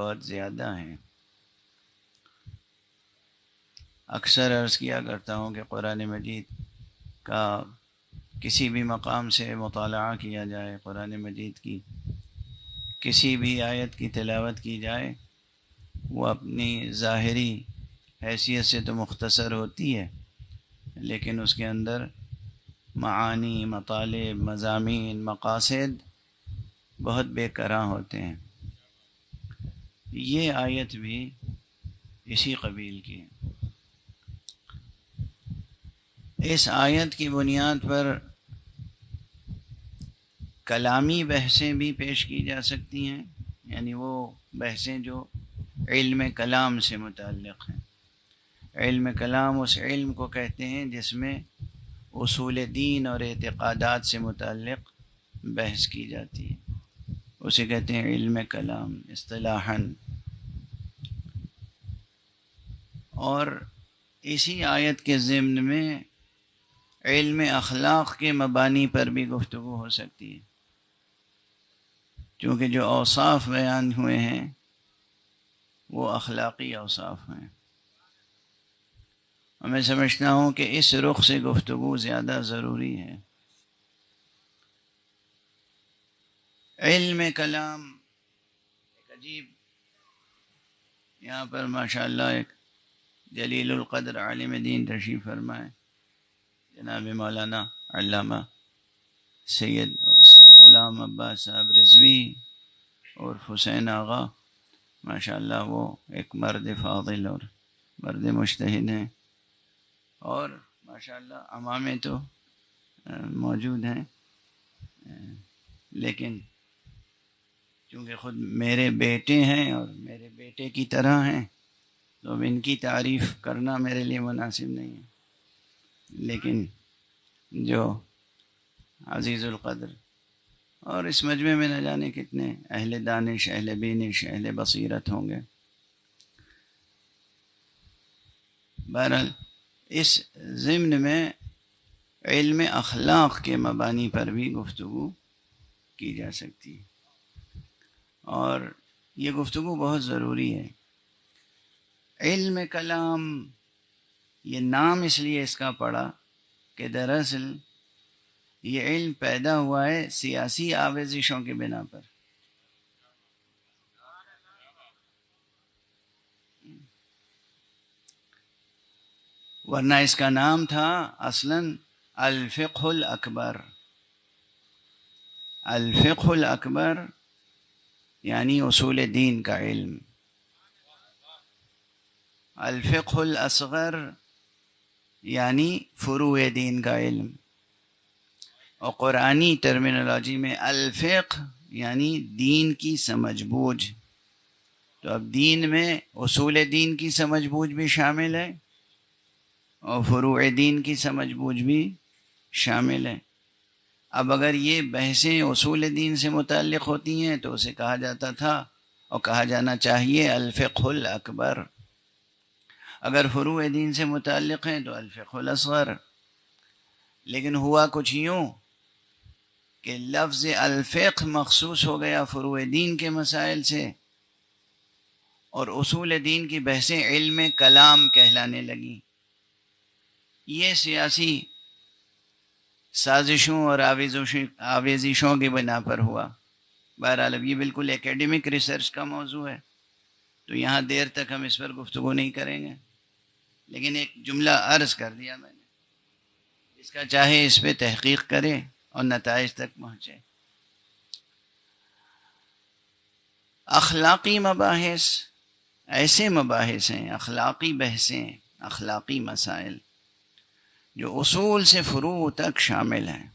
بہت زیادہ ہیں۔ اکثر عرض کیا کرتا ہوں کہ قرآن مجید کا کسی بھی مقام سے مطالعہ کیا جائے، قرآن مجید کی کسی بھی آیت کی تلاوت کی جائے، وہ اپنی ظاہری حیثیت سے تو مختصر ہوتی ہے، لیکن اس کے اندر معانی، مطالب، مضامین، مقاصد بہت بے کراں ہوتے ہیں۔ یہ آیت بھی اسی قبیل کی ہے۔ اس آیت کی بنیاد پر کلامی بحثیں بھی پیش کی جا سکتی ہیں، یعنی وہ بحثیں جو علم کلام سے متعلق ہیں۔ علم کلام اس علم کو کہتے ہیں جس میں اصول دین اور اعتقادات سے متعلق بحث کی جاتی ہے، اسے کہتے ہیں علم کلام اصطلاحاً۔ اور اسی آیت کے ضمن میں علم اخلاق کے مبانی پر بھی گفتگو ہو سکتی ہے، کیونکہ جو اوصاف بیان ہوئے ہیں وہ اخلاقی اوصاف ہیں۔ اور میں سمجھتا ہوں کہ اس رخ سے گفتگو زیادہ ضروری ہے۔ علم کلام ایک عجیب، یہاں پر ماشاءاللہ ایک جلیل القدر عالم دین تشریف فرمائے، جناب مولانا علامہ سید غلام عباس صاحب رضوی اور حسین آغا، ماشاءاللہ وہ ایک مرد فاضل اور مرد مجتہد ہیں، اور ماشاءاللہ امامے تو موجود ہیں، لیکن چونکہ خود میرے بیٹے ہیں اور میرے بیٹے کی طرح ہیں تو اب ان کی تعریف کرنا میرے لیے مناسب نہیں ہے، لیکن جو عزیز القدر اور اس مجمع میں نہ جانے کتنے اہل دانش، اہل بینش، اہل بصیرت ہوں گے۔ بہرحال اس ضمن میں علم اخلاق کے مبانی پر بھی گفتگو کی جا سکتی ہے، اور یہ گفتگو بہت ضروری ہے۔ علم کلام یہ نام اس لیے اس کا پڑا کہ دراصل یہ علم پیدا ہوا ہے سیاسی آویزشوں کی بنا پر۔ ورنہ اس کا نام تھا اصلاً الفقہ الاکبر۔ الفقہ الاکبر یعنی اصول دین کا علم، الفقہ الاصغر یعنی فروع دین کا علم، اور قرآنی ٹرمینالوجی میں الفقہ یعنی دین کی سمجھ بوجھ۔ تو اب دین میں اصول دین کی سمجھ بوجھ بھی شامل ہے اور فروع دین کی سمجھ بوجھ بھی شامل ہے۔ اب اگر یہ بحثیں اصول دین سے متعلق ہوتی ہیں تو اسے کہا جاتا تھا اور کہا جانا چاہیے الفقہ الاکبر، اگر فروع دین سے متعلق ہیں تو الفقہ الاصغر۔ لیکن ہوا کچھ یوں کہ لفظ الفقہ مخصوص ہو گیا فروع دین کے مسائل سے، اور اصول دین کی بحثیں علم کلام کہلانے لگیں۔ یہ سیاسی سازشوں اور آویزشوں کی بنا پر ہوا۔ بہرحال اب یہ بالکل ایکیڈمک ریسرچ کا موضوع ہے تو یہاں دیر تک ہم اس پر گفتگو نہیں کریں گے، لیکن ایک جملہ عرض کر دیا میں نے، اس کا چاہے اس پہ تحقیق کرے اور نتائج تک پہنچے۔ اخلاقی مباحث ایسے مباحث ہیں، اخلاقی بحثیں، اخلاقی مسائل جو اصول سے فروع تک شامل ہیں۔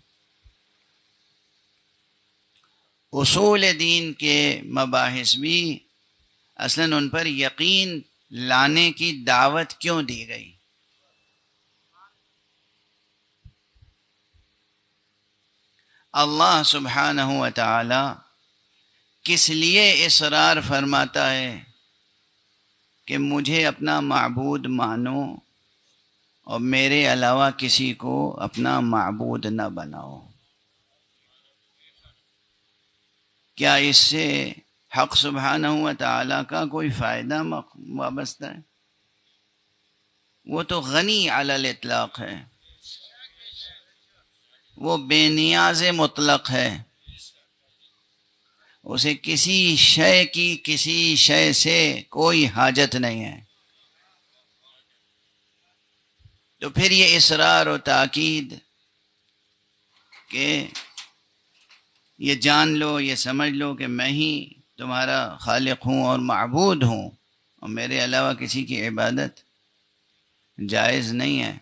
اصول دین کے مباحث بھی اصلاً ان پر یقین لانے کی دعوت کیوں دی گئی؟ اللہ سبحانہ و تعالی کس لیے اصرار فرماتا ہے کہ مجھے اپنا معبود مانو اور میرے علاوہ کسی کو اپنا معبود نہ بناؤ؟ کیا اس سے حق سبحانہ و تعالیٰ کا کوئی فائدہ وابستہ ہے؟ وہ تو غنی علی الاطلاق ہے، وہ بے نیاز مطلق ہے، اسے کسی شے کی کسی شے سے کوئی حاجت نہیں ہے۔ تو پھر یہ اصرار و تاکید کہ یہ جان لو، یہ سمجھ لو کہ میں ہی تمہارا خالق ہوں اور معبود ہوں اور میرے علاوہ کسی کی عبادت جائز نہیں ہے،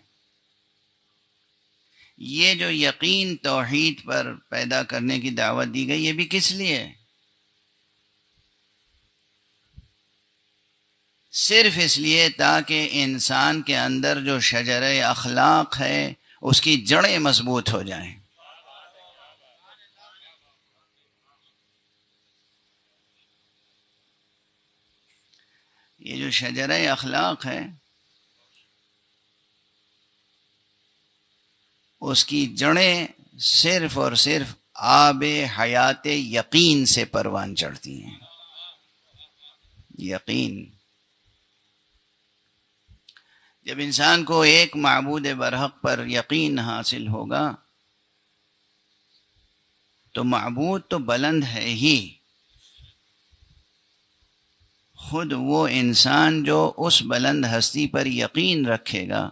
یہ جو یقین توحید پر پیدا کرنے کی دعوت دی گئی، یہ بھی کس لیے؟ صرف اس لیے تاکہ انسان کے اندر جو شجرہ اخلاق ہے اس کی جڑیں مضبوط ہو جائیں۔ یہ جو شجرہ اخلاق ہے اس کی جڑیں صرف اور صرف آب حیات یقین سے پروان چڑھتی ہیں۔ یقین، جب انسان کو ایک معبود برحق پر یقین حاصل ہوگا تو معبود تو بلند ہے ہی، خود وہ انسان جو اس بلند ہستی پر یقین رکھے گا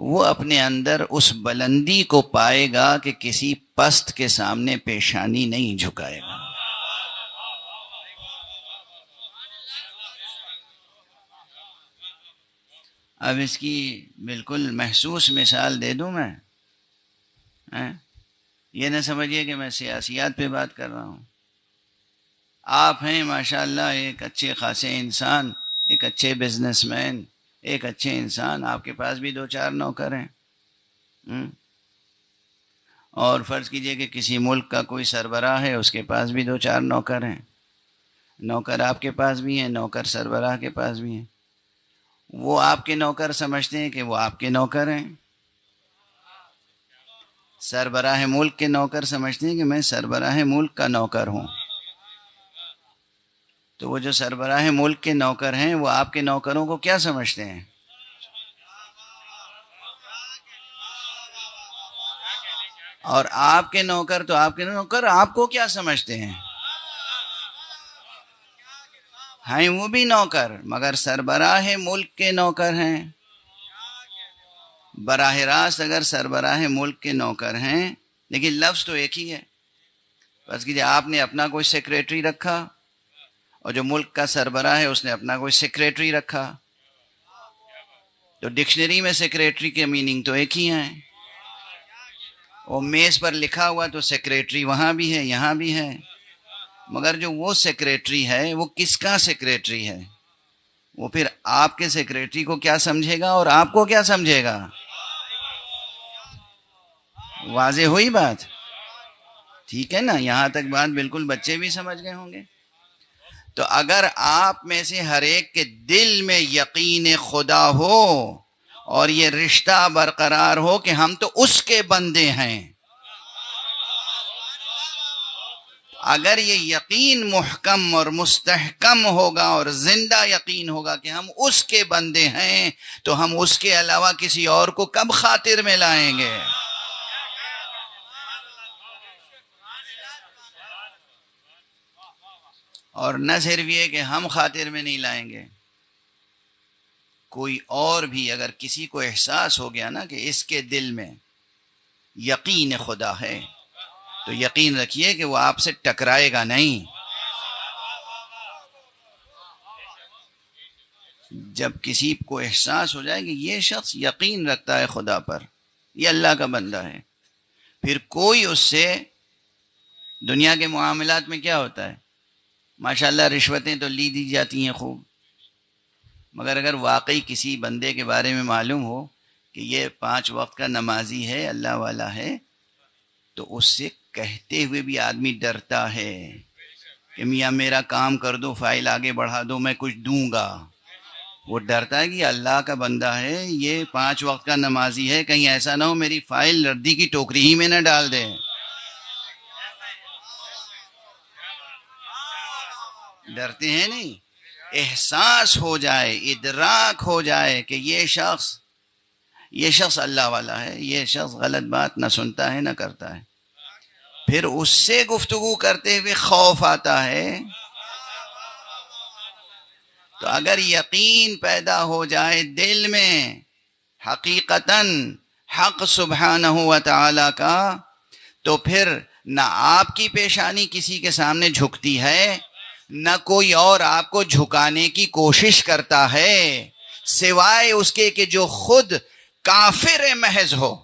وہ اپنے اندر اس بلندی کو پائے گا کہ کسی پست کے سامنے پیشانی نہیں جھکائے گا۔ اب اس کی بالکل محسوس مثال دے دوں میں، یہ نہ سمجھیے کہ میں سیاسیات پہ بات کر رہا ہوں۔ آپ ہیں ماشاءاللہ ایک اچھے خاصے انسان، ایک اچھے بزنس مین، ایک اچھے انسان، آپ کے پاس بھی 2-4 نوکر ہیں، اور فرض کیجئے کہ کسی ملک کا کوئی سربراہ ہے، اس کے پاس بھی 2-4 نوکر ہیں، نوکر آپ کے پاس بھی ہیں، نوکر سربراہ کے پاس بھی ہیں۔ وہ آپ کے نوکر سمجھتے ہیں کہ وہ آپ کے نوکر ہیں، سربراہ ملک کے نوکر سمجھتے ہیں کہ میں سربراہ ملک کا نوکر ہوں۔ تو وہ جو سربراہ ملک کے نوکر ہیں وہ آپ کے نوکروں کو کیا سمجھتے ہیں؟ اور آپ کے نوکر تو آپ کے نوکر آپ کو کیا سمجھتے ہیں؟ ہیں وہ بھی نوکر مگر سربراہ ملک کے نوکر ہیں۔ براہ راست اگر سربراہ ملک کے نوکر ہیں لیکن لفظ تو ایک ہی ہے، بس کہ آپ نے اپنا کوئی سیکریٹری رکھا اور جو ملک کا سربراہ ہے اس نے اپنا کوئی سیکریٹری رکھا، تو ڈکشنری میں سیکریٹری کے میننگ تو ایک ہی ہیں، اور میز پر لکھا ہوا تو سیکریٹری وہاں بھی ہے یہاں بھی ہے، مگر جو وہ سیکریٹری ہے وہ کس کا سیکریٹری ہے؟ وہ پھر آپ کے سیکریٹری کو کیا سمجھے گا اور آپ کو کیا سمجھے گا؟ واضح ہوئی بات؟ ٹھیک ہے نا، یہاں تک بات بالکل بچے بھی سمجھ گئے ہوں گے۔ تو اگر آپ میں سے ہر ایک کے دل میں یقین خدا ہو اور یہ رشتہ برقرار ہو کہ ہم تو اس کے بندے ہیں، اگر یہ یقین محکم اور مستحکم ہوگا اور زندہ یقین ہوگا کہ ہم اس کے بندے ہیں، تو ہم اس کے علاوہ کسی اور کو کب خاطر میں لائیں گے؟ اور نہ صرف یہ کہ ہم خاطر میں نہیں لائیں گے، کوئی اور بھی اگر کسی کو احساس ہو گیا نا کہ اس کے دل میں یقین خدا ہے تو یقین رکھیے کہ وہ آپ سے ٹکرائے گا نہیں۔ جب کسی کو احساس ہو جائے کہ یہ شخص یقین رکھتا ہے خدا پر، یہ اللہ کا بندہ ہے، پھر کوئی اس سے دنیا کے معاملات میں کیا ہوتا ہے؟ ماشاءاللہ رشوتیں تو لی دی جاتی ہیں خوب، مگر اگر واقعی کسی بندے کے بارے میں معلوم ہو کہ یہ 5 وقت کا نمازی ہے، اللہ والا ہے، تو اس سے کہتے ہوئے بھی آدمی ڈرتا ہے کہ میاں میرا کام کر دو، فائل آگے بڑھا دو، میں کچھ دوں گا۔ وہ ڈرتا ہے کہ اللہ کا بندہ ہے، یہ 5 وقت کا نمازی ہے، کہیں ایسا نہ ہو میری فائل ردی کی ٹوکری ہی میں نہ ڈال دے۔ ڈرتے ہیں نہیں، احساس ہو جائے، ادراک ہو جائے کہ یہ شخص اللہ والا ہے، یہ شخص غلط بات نہ سنتا ہے نہ کرتا ہے، پھر اس سے گفتگو کرتے ہوئے خوف آتا ہے. تو اگر یقین پیدا ہو جائے دل میں حقیقتاً حق سبحانہ و تعالی کا، تو پھر نہ آپ کی پیشانی کسی کے سامنے جھکتی ہے، نہ کوئی اور آپ کو جھکانے کی کوشش کرتا ہے، سوائے اس کے کہ جو خود کافر محض ہو،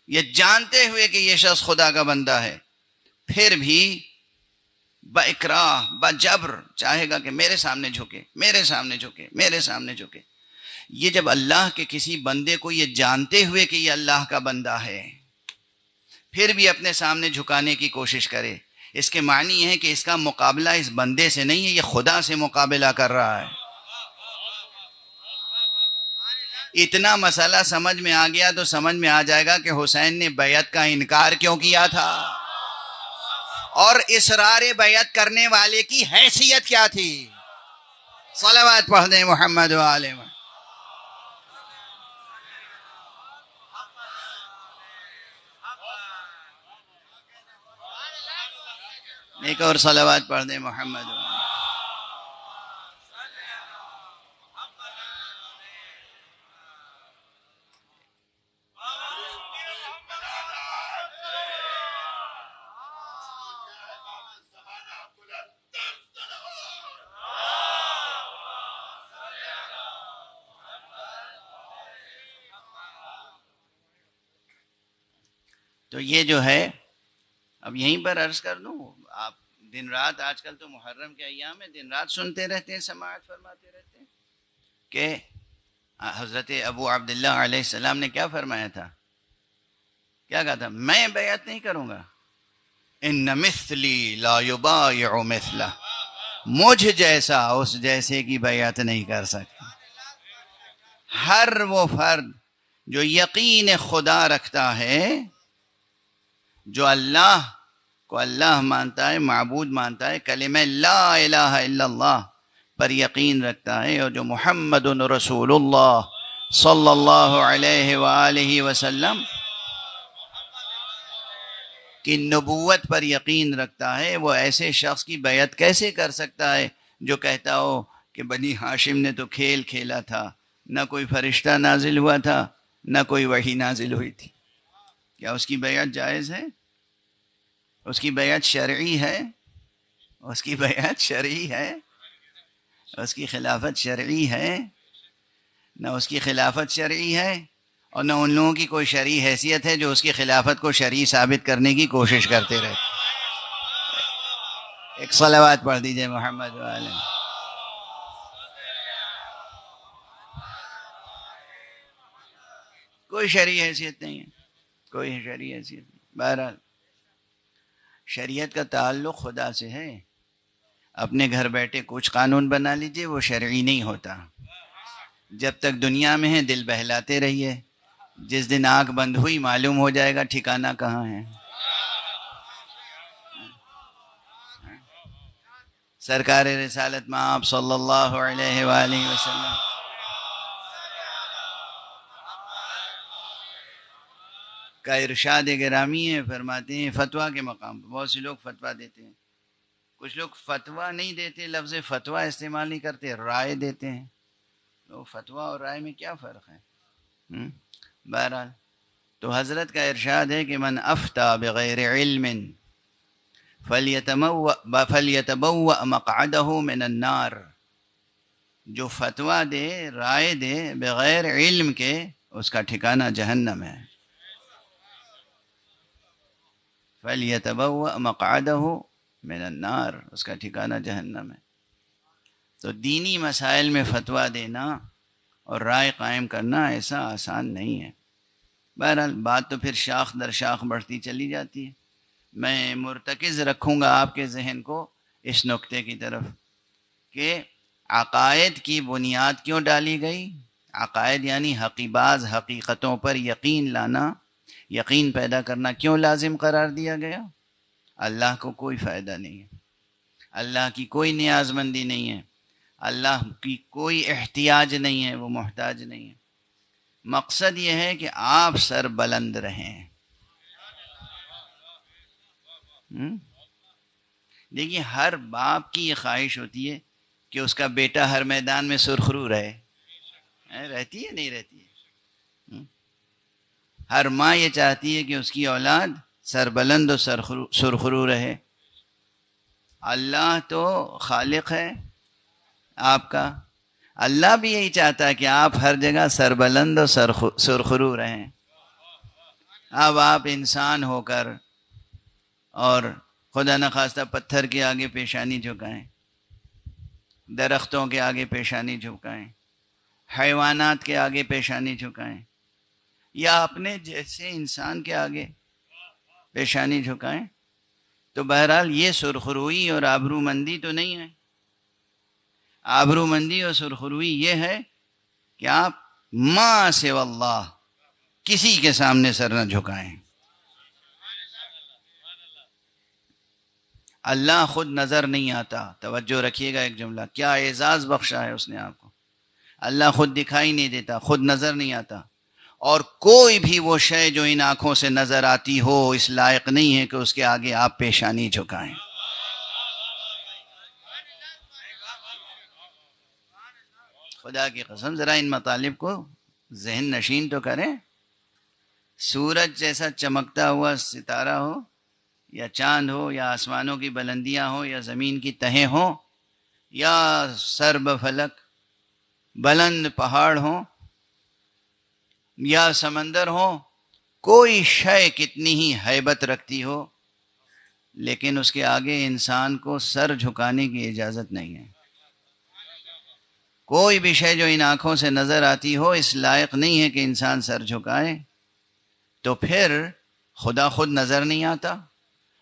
یہ جانتے ہوئے کہ یہ شخص خدا کا بندہ ہے، پھر بھی باکراہ بجبر چاہے گا کہ میرے سامنے جھکے، میرے سامنے جھکے، میرے سامنے جھکے. یہ جب اللہ کے کسی بندے کو یہ جانتے ہوئے کہ یہ اللہ کا بندہ ہے پھر بھی اپنے سامنے جھکانے کی کوشش کرے، اس کے معنی ہے کہ اس کا مقابلہ اس بندے سے نہیں ہے، یہ خدا سے مقابلہ کر رہا ہے. اتنا مسئلہ سمجھ میں آ گیا تو سمجھ میں آ جائے گا کہ حسین نے بیعت کا انکار کیوں کیا تھا اور اصرار بیعت کرنے والے کی حیثیت کیا تھی. صلوات پڑھ دیں محمد و آل محمد. ایک اور صلوات پڑھ دیں محمد و آل محمد. تو یہ جو ہے اب یہیں پر عرض کر دوں، آپ دن رات آج کل تو محرم کے ایام میں دن رات سنتے رہتے ہیں، سماعت فرماتے رہتے ہیں کہ حضرت ابو عبداللہ علیہ السلام نے کیا فرمایا تھا، کیا کہا تھا؟ میں بیعت نہیں کروں گا، ان مثلی لا یبایع مثلہ، مجھ جیسا اس جیسے کی بیعت نہیں کر سکتا. ہر وہ فرد جو یقین خدا رکھتا ہے، جو اللہ کو اللہ مانتا ہے، معبود مانتا ہے، کلمہ لا الہ الا اللہ پر یقین رکھتا ہے، اور جو محمد رسول اللہ صلی اللہ علیہ وآلہ وسلم کی نبوت پر یقین رکھتا ہے، وہ ایسے شخص کی بیعت کیسے کر سکتا ہے جو کہتا ہو کہ بنی ہاشم نے تو کھیل کھیلا تھا، نہ کوئی فرشتہ نازل ہوا تھا، نہ کوئی وحی نازل ہوئی تھی. کیا اس کی بیعت جائز ہے؟ اس کی بیعت شرعی ہے؟ اس کی بیعت شرعی ہے؟ اس کی خلافت شرعی ہے؟ نہ اس کی خلافت شرعی ہے اور نہ ان لوگوں کی کوئی شرعی حیثیت ہے جو اس کی خلافت کو شرعی ثابت کرنے کی کوشش کرتے رہتے. ایک صلوات پڑھ دیجئے محمد والے. کوئی شرعی حیثیت نہیں ہے، کوئی شرعی حیثیت نہیں. بہرحال شریعت کا تعلق خدا سے ہے. اپنے گھر بیٹھے کچھ قانون بنا لیجئے، وہ شرعی نہیں ہوتا. جب تک دنیا میں ہے دل بہلاتے رہیے، جس دن آنکھ بند ہوئی معلوم ہو جائے گا ٹھکانہ کہاں ہے. سرکار رسالت مآب صلی اللہ علیہ وآلہ وسلم کا ارشاد گرامی ہے، فرماتے ہیں فتویٰ کے مقام پر بہت سے لوگ فتویٰ دیتے ہیں، کچھ لوگ فتویٰ نہیں دیتے، لفظ فتویٰ استعمال نہیں کرتے، رائے دیتے ہیں. تو فتویٰ اور رائے میں کیا فرق ہے؟ بہرحال تو حضرت کا ارشاد ہے کہ من افتى بغیر علم فلیتبوأ مقعدہ من النار، جو فتویٰ دے، رائے دے بغیر علم کے، اس کا ٹھکانہ جہنم ہے. فلیتبوأ مقعدہ من النار، اس کا ٹھکانہ جہنم ہے. تو دینی مسائل میں فتویٰ دینا اور رائے قائم کرنا ایسا آسان نہیں ہے. بہرحال بات تو پھر شاخ در شاخ بڑھتی چلی جاتی ہے. میں مرتکز رکھوں گا آپ کے ذہن کو اس نقطے کی طرف کہ عقائد کی بنیاد کیوں ڈالی گئی. عقائد یعنی حقیباز حقیقتوں پر یقین لانا، یقین پیدا کرنا کیوں لازم قرار دیا گیا؟ اللہ کو کوئی فائدہ نہیں ہے. اللہ کی کوئی نیاز مندی نہیں ہے، اللہ کی کوئی احتیاج نہیں ہے، وہ محتاج نہیں ہے۔ مقصد یہ ہے کہ آپ سر بلند رہیں۔ دیکھیے ہر باپ کی یہ خواہش ہوتی ہے کہ اس کا بیٹا ہر میدان میں سرخرو رہے، رہتی ہے نہیں رہتی ہے؟ ہر ماں یہ چاہتی ہے کہ اس کی اولاد سربلند و سرخرو رہے۔ اللہ تو خالق ہے آپ کا، اللہ بھی یہی چاہتا ہے کہ آپ ہر جگہ سربلند و سرخرو رہیں۔ اب آپ انسان ہو کر اور خدا نخواستہ پتھر کے آگے پیشانی جھکائیں، درختوں کے آگے پیشانی جھکائیں، حیوانات کے آگے پیشانی جھکائیں، یا اپنے جیسے انسان کے آگے پیشانی جھکائیں، تو بہرحال یہ سرخروئی اور آبرو مندی تو نہیں ہے۔ آبرو مندی اور سرخروئی یہ ہے کہ آپ ما سوی اللہ کسی کے سامنے سر نہ جھکائیں۔ اللہ خود نظر نہیں آتا، توجہ رکھیے گا، ایک جملہ کیا اعزاز بخشا ہے اس نے آپ کو۔ اللہ خود دکھائی نہیں دیتا، خود نظر نہیں آتا، اور کوئی بھی وہ شے جو ان آنکھوں سے نظر آتی ہو اس لائق نہیں ہے کہ اس کے آگے آپ پیشانی جھکائیں۔ خدا کی قسم ذرا ان مطالب کو ذہن نشین تو کریں۔ سورج جیسا چمکتا ہوا ستارہ ہو، یا چاند ہو، یا آسمانوں کی بلندیاں ہو، یا زمین کی تہیں ہوں، یا سرب فلک بلند پہاڑ ہوں، یا سمندر ہو، کوئی شے کتنی ہی ہیبت رکھتی ہو، لیکن اس کے آگے انسان کو سر جھکانے کی اجازت نہیں ہے۔ کوئی بھی شے جو ان آنکھوں سے نظر آتی ہو اس لائق نہیں ہے کہ انسان سر جھکائے۔ تو پھر خدا خود نظر نہیں آتا،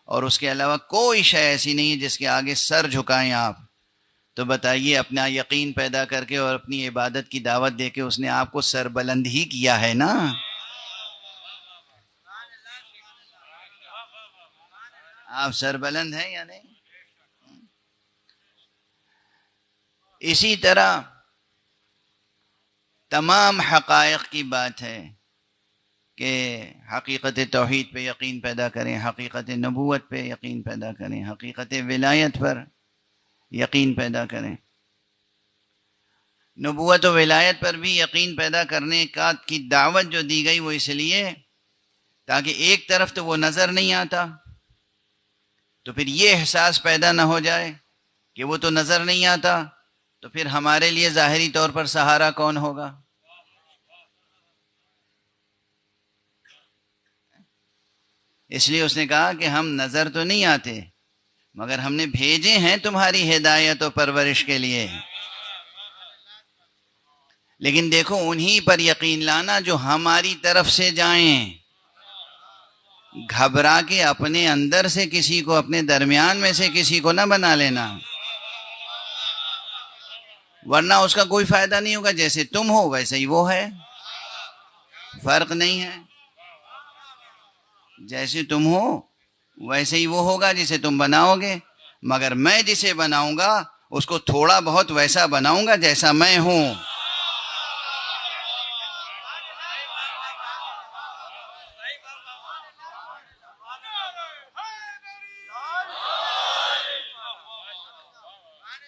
اور اس کے علاوہ کوئی شے ایسی نہیں ہے جس کے آگے سر جھکائیں آپ۔ تو بتائیے اپنا یقین پیدا کر کے اور اپنی عبادت کی دعوت دے کے اس نے آپ کو سر بلند ہی کیا ہے نا۔ آپ سر بلند ہیں یا نہیں؟ اسی طرح تمام حقائق کی بات ہے کہ حقیقت توحید پہ یقین پیدا کریں، حقیقت نبوت پہ یقین پیدا کریں، حقیقت ولایت پر یقین پیدا کریں۔ نبوت و ولایت پر بھی یقین پیدا کرنے کی دعوت جو دی گئی وہ اس لیے تاکہ ایک طرف تو وہ نظر نہیں آتا، تو پھر یہ احساس پیدا نہ ہو جائے کہ وہ تو نظر نہیں آتا، تو پھر ہمارے لیے ظاہری طور پر سہارا کون ہوگا؟ اس لیے اس نے کہا کہ ہم نظر تو نہیں آتے مگر ہم نے بھیجے ہیں تمہاری ہدایت و پرورش کے لیے۔ لیکن دیکھو انہی پر یقین لانا جو ہماری طرف سے جائیں، گھبرا کے اپنے اندر سے کسی کو، اپنے درمیان میں سے کسی کو نہ بنا لینا، ورنہ اس کا کوئی فائدہ نہیں ہوگا۔ جیسے تم ہو ویسے ہی وہ ہے، فرق نہیں ہے۔ جیسے تم ہو ویسے ہی وہ ہوگا جسے تم بناؤ گے، مگر میں جسے بناؤں گا اس کو تھوڑا بہت ویسا بناؤں گا جیسا میں ہوں۔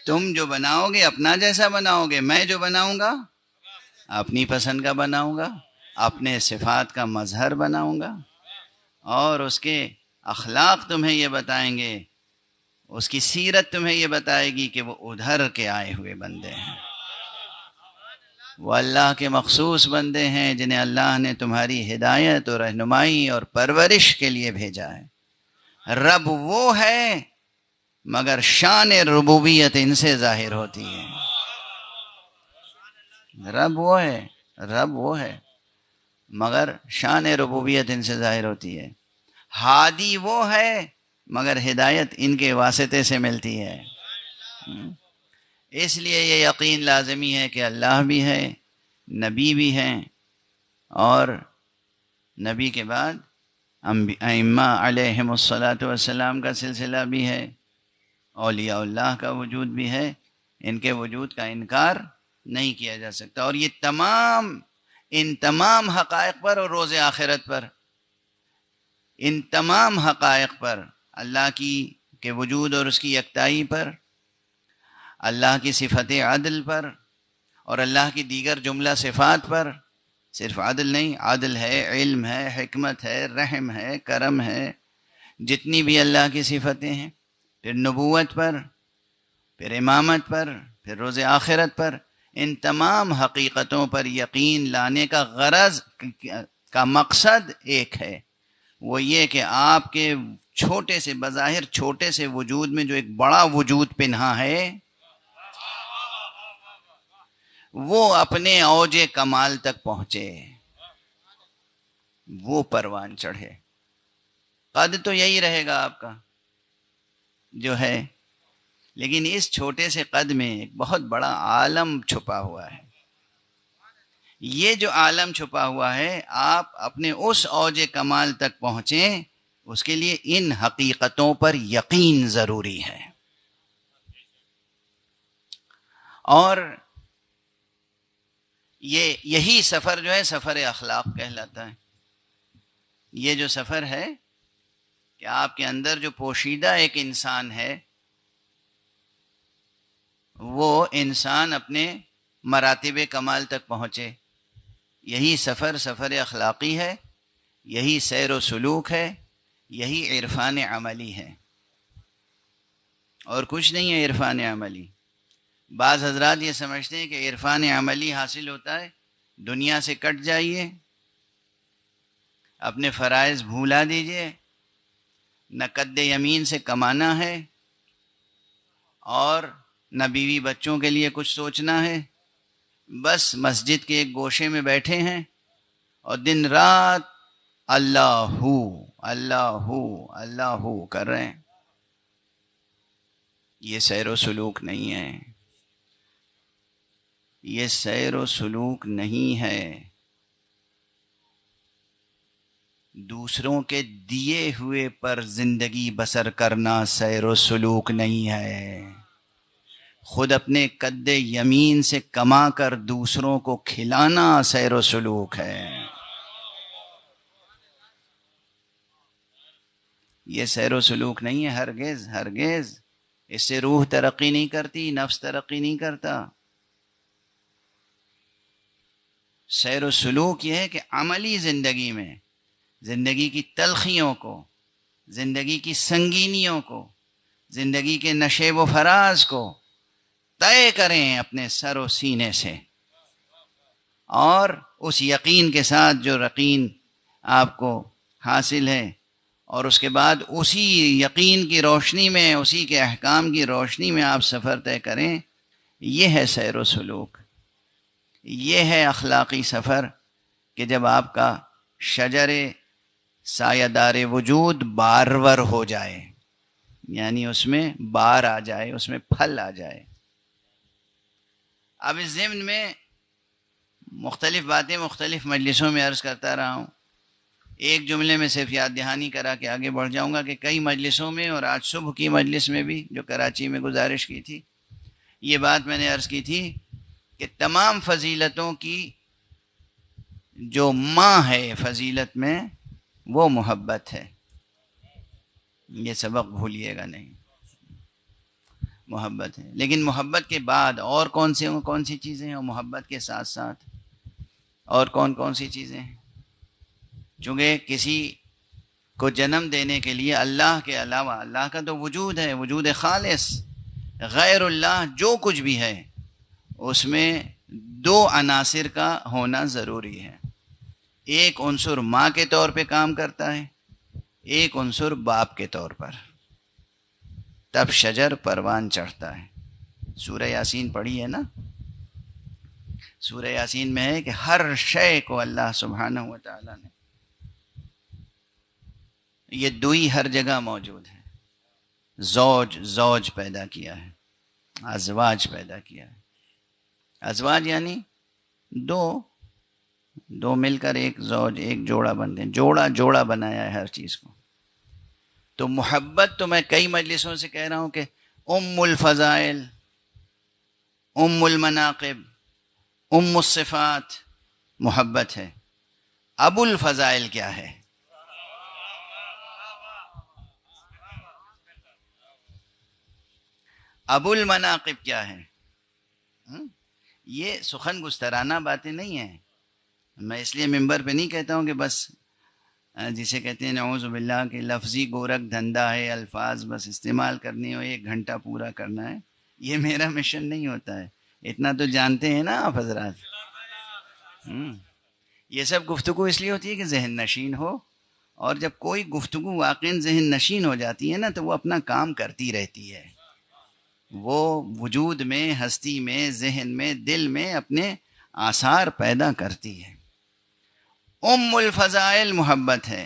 تم جو بناؤ گے اپنا جیسا بناؤ گے، میں جو بناؤں گا اپنی پسند کا بناؤں گا، اپنے صفات کا مظہر بناؤں گا، اور اس کے اخلاق تمہیں یہ بتائیں گے، اس کی سیرت تمہیں یہ بتائے گی کہ وہ ادھر کے آئے ہوئے بندے ہیں، وہ اللہ کے مخصوص بندے ہیں جنہیں اللہ نے تمہاری ہدایت اور رہنمائی اور پرورش کے لیے بھیجا ہے۔ رب وہ ہے مگر شان ربوبیت ان سے ظاہر ہوتی ہے۔ رب وہ ہے مگر شان ربوبیت ان سے ظاہر ہوتی ہے۔ ہادی وہ ہے مگر ہدایت ان کے واسطے سے ملتی ہے۔ اس لیے یہ یقین لازمی ہے کہ اللہ بھی ہے، نبی بھی ہیں، اور نبی کے بعد ائمہ علیہم الصلاۃ والسلام کا سلسلہ بھی ہے، اولیاء اللہ کا وجود بھی ہے، ان کے وجود کا انکار نہیں کیا جا سکتا. اور یہ ان تمام حقائق پر اور روز آخرت پر، ان تمام حقائق پر، اللہ کے وجود اور اس کی یکتائی پر، اللہ کی صفت عدل پر، اور اللہ کی دیگر جملہ صفات پر. صرف عدل نہیں، عدل ہے، علم ہے، حکمت ہے، رحم ہے، کرم ہے، جتنی بھی اللہ کی صفتیں ہیں. پھر نبوت پر، پھر امامت پر، پھر روز آخرت پر. ان تمام حقیقتوں پر یقین لانے کا غرض کا مقصد ایک ہے، وہ یہ کہ آپ کے چھوٹے سے، بظاہر چھوٹے سے وجود میں جو ایک بڑا وجود پنہا ہے، وہ اپنے اوج کمال تک پہنچے، وہ پروان چڑھے. قد تو یہی رہے گا آپ کا جو ہے، لیکن اس چھوٹے سے قد میں ایک بہت بڑا عالم چھپا ہوا ہے. یہ جو عالم چھپا ہوا ہے، آپ اپنے اس اوج کمال تک پہنچیں، اس کے لیے ان حقیقتوں پر یقین ضروری ہے. اور یہی سفر جو ہے سفر اخلاق کہلاتا ہے. یہ جو سفر ہے کہ آپ کے اندر جو پوشیدہ ایک انسان ہے، وہ انسان اپنے مراتب کمال تک پہنچے، یہی سفر اخلاقی ہے، یہی سیر و سلوک ہے، یہی عرفان عملی ہے، اور کچھ نہیں ہے عرفان عملی. بعض حضرات یہ سمجھتے ہیں کہ عرفان عملی حاصل ہوتا ہے دنیا سے کٹ جائیے، اپنے فرائض بھولا دیجئے، نہ قد یمین سے کمانا ہے، اور نہ بیوی بچوں کے لیے کچھ سوچنا ہے، بس مسجد کے ایک گوشے میں بیٹھے ہیں اور دن رات اللہ ہو اللہ ہو اللہ ہو کر رہے ہیں. یہ سیر و سلوک نہیں ہے، یہ سیر و سلوک نہیں ہے. دوسروں کے دیے ہوئے پر زندگی بسر کرنا سیر و سلوک نہیں ہے. خود اپنے قد یمین سے کما کر دوسروں کو کھلانا سیر و سلوک ہے. یہ سیر و سلوک نہیں ہے، ہرگز ہرگز. اس سے روح ترقی نہیں کرتی، نفس ترقی نہیں کرتا. سیر و سلوک یہ ہے کہ عملی زندگی میں زندگی کی تلخیوں کو، زندگی کی سنگینیوں کو، زندگی کے نشیب و فراز کو طے کریں اپنے سر و سینے سے، اور اس یقین کے ساتھ جو یقین آپ کو حاصل ہے، اور اس کے بعد اسی یقین کی روشنی میں، اسی کے احکام کی روشنی میں آپ سفر طے کریں. یہ ہے سیر و سلوک، یہ ہے اخلاقی سفر، کہ جب آپ کا شجر سایہ دار وجود بارور ہو جائے، یعنی اس میں بار آ جائے، اس میں پھل آ جائے. اب اس ضمن میں مختلف باتیں مختلف مجلسوں میں عرض کرتا رہا ہوں. ایک جملے میں صرف یاد دہانی کرا کے آگے بڑھ جاؤں گا کہ کئی مجلسوں میں، اور آج صبح کی مجلس میں بھی جو کراچی میں گزارش کی تھی، یہ بات میں نے عرض کی تھی کہ تمام فضیلتوں کی جو ماں ہے فضیلت میں، وہ محبت ہے. یہ سبق بھولیے گا نہیں، محبت ہے. لیکن محبت کے بعد اور کون سی چیزیں ہیں، اور محبت کے ساتھ ساتھ اور کون سی چیزیں ہیں؟ چونکہ کسی کو جنم دینے کے لیے اللہ کے علاوہ، اللہ کا تو وجود ہے، وجود خالص، غیر اللہ جو کچھ بھی ہے اس میں دو عناصر کا ہونا ضروری ہے. ایک عنصر ماں کے طور پہ کام کرتا ہے، ایک عنصر باپ کے طور پر، تب شجر پروان چڑھتا ہے. سورہ یاسین پڑھی ہے نا؟ سورہ یاسین میں ہے کہ ہر شے کو اللہ سبحانہ و تعالی نے، یہ دوئی ہر جگہ موجود ہے. زوج پیدا کیا ہے، ازواج پیدا کیا ہے. ازواج یعنی دو مل کر ایک زوج، ایک جوڑا بنتے ہیں. جوڑا بنایا ہے ہر چیز کو. تو محبت تو میں کئی مجلسوں سے کہہ رہا ہوں کہ ام الفضائل، ام المناقب، ام الصفات محبت ہے. ابو الفضائل کیا ہے؟ ابو المناقب کیا ہے؟ یہ سخن گسترانہ باتیں نہیں ہیں. میں اس لیے ممبر پہ نہیں کہتا ہوں کہ بس جسے کہتے ہیں نعوذ باللہ کہ لفظی گورکھ دھندا ہے، الفاظ بس استعمال کرنے ہو 1 گھنٹہ پورا کرنا ہے. یہ میرا مشن نہیں ہوتا ہے. اتنا تو جانتے ہیں نا آپ حضرات. یہ سب گفتگو اس لیے ہوتی ہے کہ ذہن نشین ہو، اور جب کوئی گفتگو واقعی ذہن نشین ہو جاتی ہے نا تو وہ اپنا کام کرتی رہتی ہے. وہ وجود میں، ہستی میں، ذہن میں، دل میں اپنے آثار پیدا کرتی ہے. ام الفضائل محبت ہے،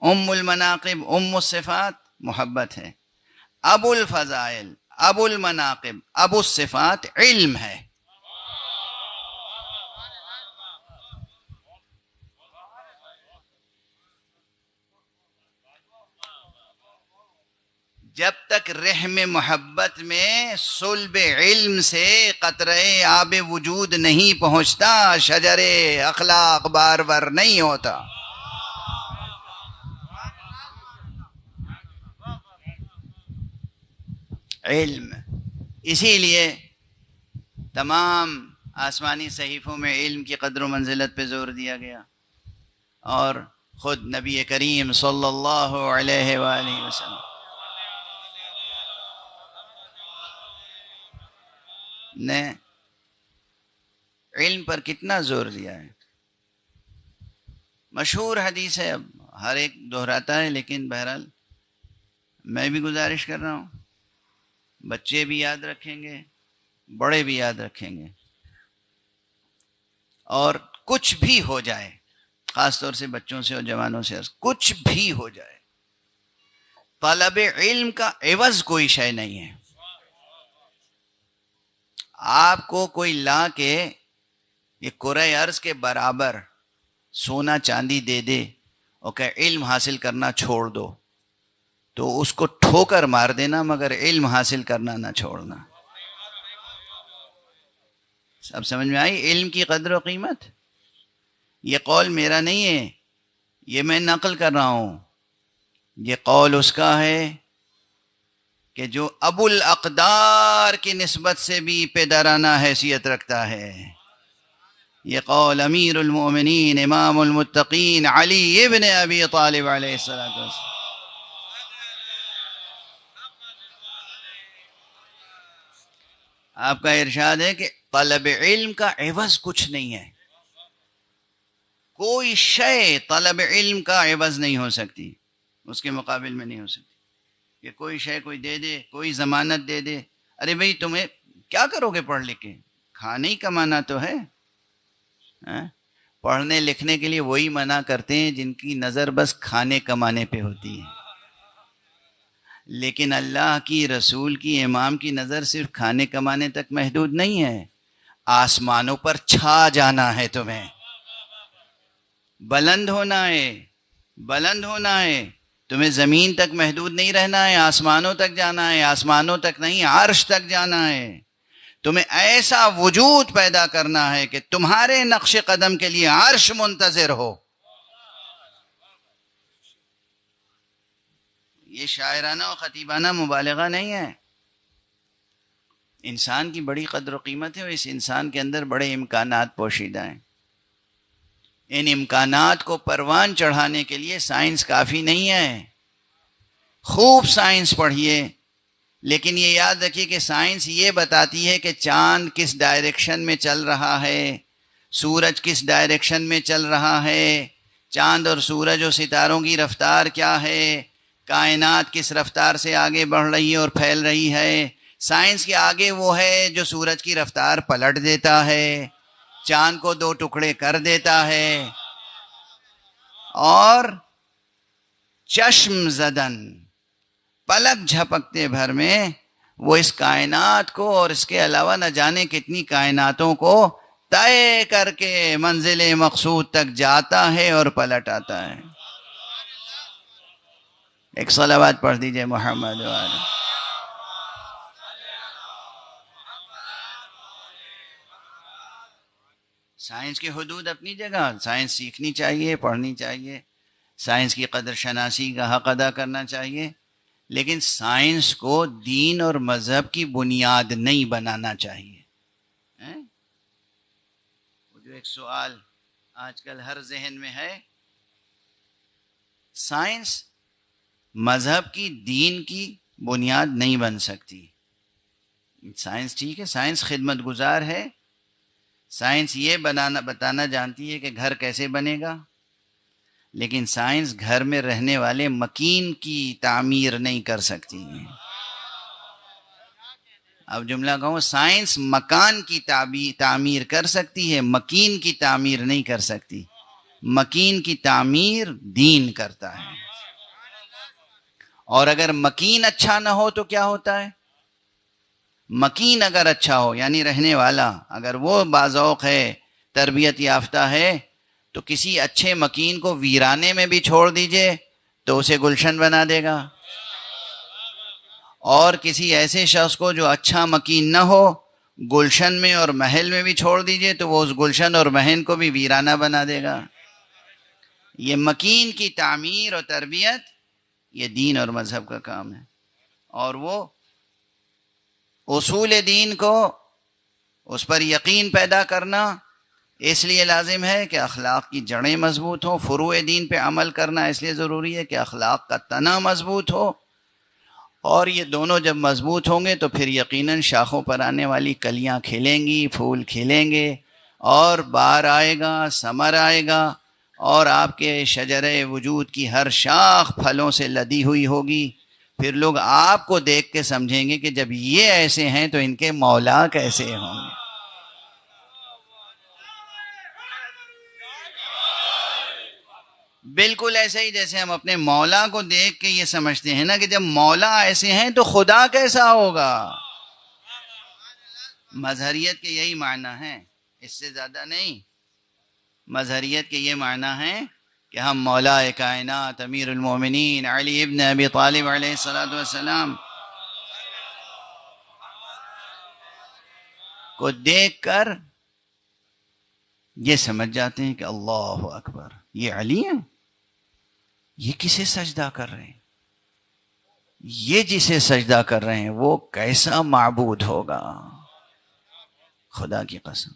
ام المناقب، ام الصفات محبت ہے. ابو الفضائل، ابو المناقب، ابو الصفات علم ہے. جب تک رحم محبت میں صلب علم سے قطرے آب وجود نہیں پہنچتا، شجر اخلاق بار بار نہیں ہوتا. علم. اسی لیے تمام آسمانی صحیفوں میں علم کی قدر و منزلت پہ زور دیا گیا، اور خود نبی کریم صلی اللہ علیہ وآلہ وسلم نے علم پر کتنا زور دیا ہے. مشہور حدیث ہے، اب ہر ایک دہراتا ہے، لیکن بہرحال میں بھی گزارش کر رہا ہوں، بچے بھی یاد رکھیں گے، بڑے بھی یاد رکھیں گے. اور کچھ بھی ہو جائے، خاص طور سے بچوں سے اور جوانوں سے، کچھ بھی ہو جائے، طلب علم کا عوض کوئی شے نہیں ہے. آپ کو کوئی لا کے یہ کرۂ ارض کے برابر سونا چاندی دے دے اور کہ علم حاصل کرنا چھوڑ دو، تو اس کو ٹھوکر مار دینا، مگر علم حاصل کرنا نہ چھوڑنا. سب سمجھ میں آئی علم کی قدر و قیمت؟ یہ قول میرا نہیں ہے، یہ میں نقل کر رہا ہوں. یہ قول اس کا ہے کہ جو ابو الاقدار کی نسبت سے بھی پدرانہ حیثیت رکھتا ہے. یہ قول امیر المؤمنین امام المتقین علی ابن ابی طالب علیہ السلام. آپ کا ارشاد ہے کہ طلب علم کا عوض کچھ نہیں ہے. کوئی شے طلب علم کا عوض نہیں ہو سکتی، اس کے مقابل میں نہیں ہو سکتی. کہ کوئی شے کوئی دے دے، کوئی ضمانت دے دے، ارے بھئی تمہیں کیا کرو گے پڑھ لکھ کے؟ کھانے ہی کمانا تو ہے. پڑھنے لکھنے کے لیے وہی منع کرتے ہیں جن کی نظر بس کھانے کمانے پہ ہوتی ہے. لیکن اللہ کی، رسول کی، امام کی نظر صرف کھانے کمانے تک محدود نہیں ہے. آسمانوں پر چھا جانا ہے تمہیں، بلند ہونا ہے، بلند ہونا ہے. تمہیں زمین تک محدود نہیں رہنا ہے، آسمانوں تک جانا ہے. آسمانوں تک نہیں، عرش تک جانا ہے. تمہیں ایسا وجود پیدا کرنا ہے کہ تمہارے نقش قدم کے لیے عرش منتظر ہو. یہ شاعرانہ و خطیبانہ مبالغہ نہیں ہے. انسان کی بڑی قدر و قیمت ہے، اور اس انسان کے اندر بڑے امکانات پوشیدہ ہیں. ان امکانات کو پروان چڑھانے کے لیے سائنس کافی نہیں ہے. خوب سائنس پڑھیے، لیکن یہ یاد رکھیے کہ سائنس یہ بتاتی ہے کہ چاند کس ڈائریکشن میں چل رہا ہے، سورج کس ڈائریکشن میں چل رہا ہے، چاند اور سورج و ستاروں کی رفتار کیا ہے، کائنات کس رفتار سے آگے بڑھ رہی ہے اور پھیل رہی ہے. سائنس کے آگے وہ ہے جو سورج کی رفتار پلٹ دیتا ہے، چاند کو 2 ٹکڑے کر دیتا ہے، اور چشم زدن پلک جھپکتے بھر میں وہ اس کائنات کو اور اس کے علاوہ نہ جانے کتنی کائناتوں کو طے کر کے منزل مقصود تک جاتا ہے اور پلٹ آتا ہے. ایک صلوات پڑھ دیجئے محمد وآلہ. سائنس کی حدود اپنی جگہ، سائنس سیکھنی چاہیے، پڑھنی چاہیے، سائنس کی قدر شناسی کا حق ادا کرنا چاہیے، لیکن سائنس کو دین اور مذہب کی بنیاد نہیں بنانا چاہیے۔ وہ جو ایک سوال آج کل ہر ذہن میں ہے، سائنس مذہب کی، دین کی بنیاد نہیں بن سکتی۔ سائنس ٹھیک ہے، سائنس خدمت گزار ہے، سائنس یہ بتانا جانتی ہے کہ گھر کیسے بنے گا، لیکن سائنس گھر میں رہنے والے مکین کی تعمیر نہیں کر سکتی۔ اب جملہ کہوں، سائنس مکان کی تعمیر کر سکتی ہے، مکین کی تعمیر نہیں کر سکتی۔ مکین کی تعمیر دین کرتا ہے، اور اگر مکین اچھا نہ ہو تو کیا ہوتا ہے؟ مکین اگر اچھا ہو یعنی رہنے والا، اگر وہ باذوق ہے، تربیت یافتہ ہے، تو کسی اچھے مکین کو ویرانے میں بھی چھوڑ دیجئے تو اسے گلشن بنا دے گا، اور کسی ایسے شخص کو جو اچھا مکین نہ ہو، گلشن میں اور محل میں بھی چھوڑ دیجئے تو وہ اس گلشن اور محل کو بھی ویرانہ بنا دے گا۔ یہ مکین کی تعمیر اور تربیت یہ دین اور مذہب کا کام ہے، اور وہ اصول دین کو، اس پر یقین پیدا کرنا اس لیے لازم ہے کہ اخلاق کی جڑیں مضبوط ہوں۔ فروع دین پہ عمل کرنا اس لیے ضروری ہے کہ اخلاق کا تنا مضبوط ہو، اور یہ دونوں جب مضبوط ہوں گے تو پھر یقیناً شاخوں پر آنے والی کلیاں کھلیں گی، پھول کھلیں گے، اور بہار آئے گا، ثمر آئے گا، اور آپ کے شجرے وجود کی ہر شاخ پھلوں سے لدی ہوئی ہوگی۔ پھر لوگ آپ کو دیکھ کے سمجھیں گے کہ جب یہ ایسے ہیں تو ان کے مولا کیسے ہوں گے۔ بالکل ایسے ہی جیسے ہم اپنے مولا کو دیکھ کے یہ سمجھتے ہیں نا کہ جب مولا ایسے ہیں تو خدا کیسا ہوگا۔ مظہریت کے یہی معنی ہیں، اس سے زیادہ نہیں۔ مظہریت کے یہ معنی ہیں کہ ہم مولا کائنات امیر المومنین علی ابن ابی طالب علیہ السلام کو دیکھ کر یہ سمجھ جاتے ہیں کہ اللہ اکبر، یہ علی ہیں، یہ کسے سجدہ کر رہے ہیں، یہ جسے سجدہ کر رہے ہیں وہ کیسا معبود ہوگا۔ خدا کی قسم،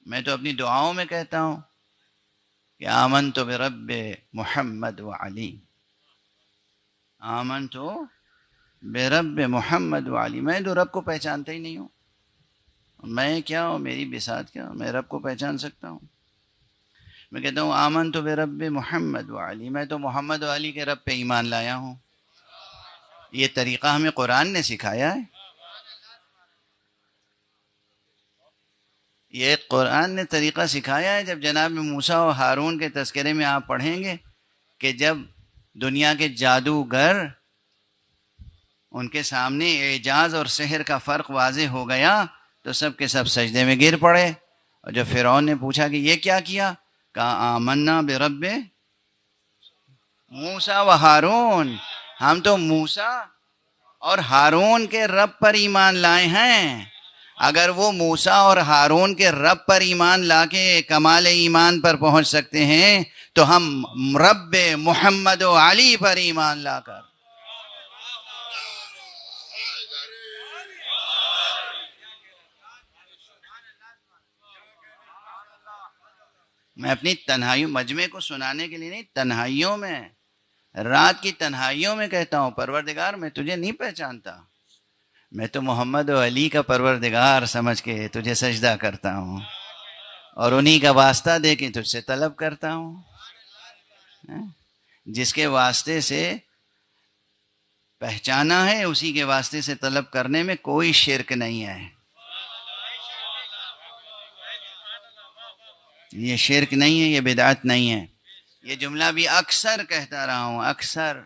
میں تو اپنی دعاؤں میں کہتا ہوں کہ آمنت برب محمد و علی، آمنت برب محمد و علی۔ میں تو رب کو پہچانتا ہی نہیں ہوں، میں کیا ہوں، میری بساط کیا، میں رب کو پہچان سکتا ہوں؟ میں کہتا ہوں آمنت برب محمد و علی، میں تو محمد و علی کے رب پہ ایمان لایا ہوں۔ یہ طریقہ ہمیں قرآن نے سکھایا ہے، یہ قرآن نے طریقہ سکھایا ہے۔ جب جناب موسیٰ و ہارون کے تذکرے میں آپ پڑھیں گے کہ جب دنیا کے جادوگر ان کے سامنے اعجاز اور سحر کا فرق واضح ہو گیا تو سب کے سب سجدے میں گر پڑے، اور جب فرعون نے پوچھا کہ یہ کیا کیا، کہا آمنا برب موسیٰ و ہارون، ہم تو موسیٰ اور ہارون کے رب پر ایمان لائے ہیں۔ اگر وہ موسیٰ اور ہارون کے رب پر ایمان لا کے کمال ایمان پر پہنچ سکتے ہیں تو ہم رب محمد و علی پر ایمان لا کر، میں اپنی تنہائیوں، مجمع کو سنانے کے لیے نہیں، تنہائیوں میں، رات کی تنہائیوں میں کہتا ہوں پروردگار میں تجھے نہیں پہچانتا، میں تو محمد و علی کا پروردگار سمجھ کے تجھے سجدہ کرتا ہوں، اور انہی کا واسطہ دے کے تجھ سے طلب کرتا ہوں۔ جس کے واسطے سے پہچانا ہے اسی کے واسطے سے طلب کرنے میں کوئی شرک نہیں ہے، یہ شرک نہیں ہے، یہ بدعت نہیں ہے۔ یہ جملہ بھی اکثر کہتا رہا ہوں، اکثر،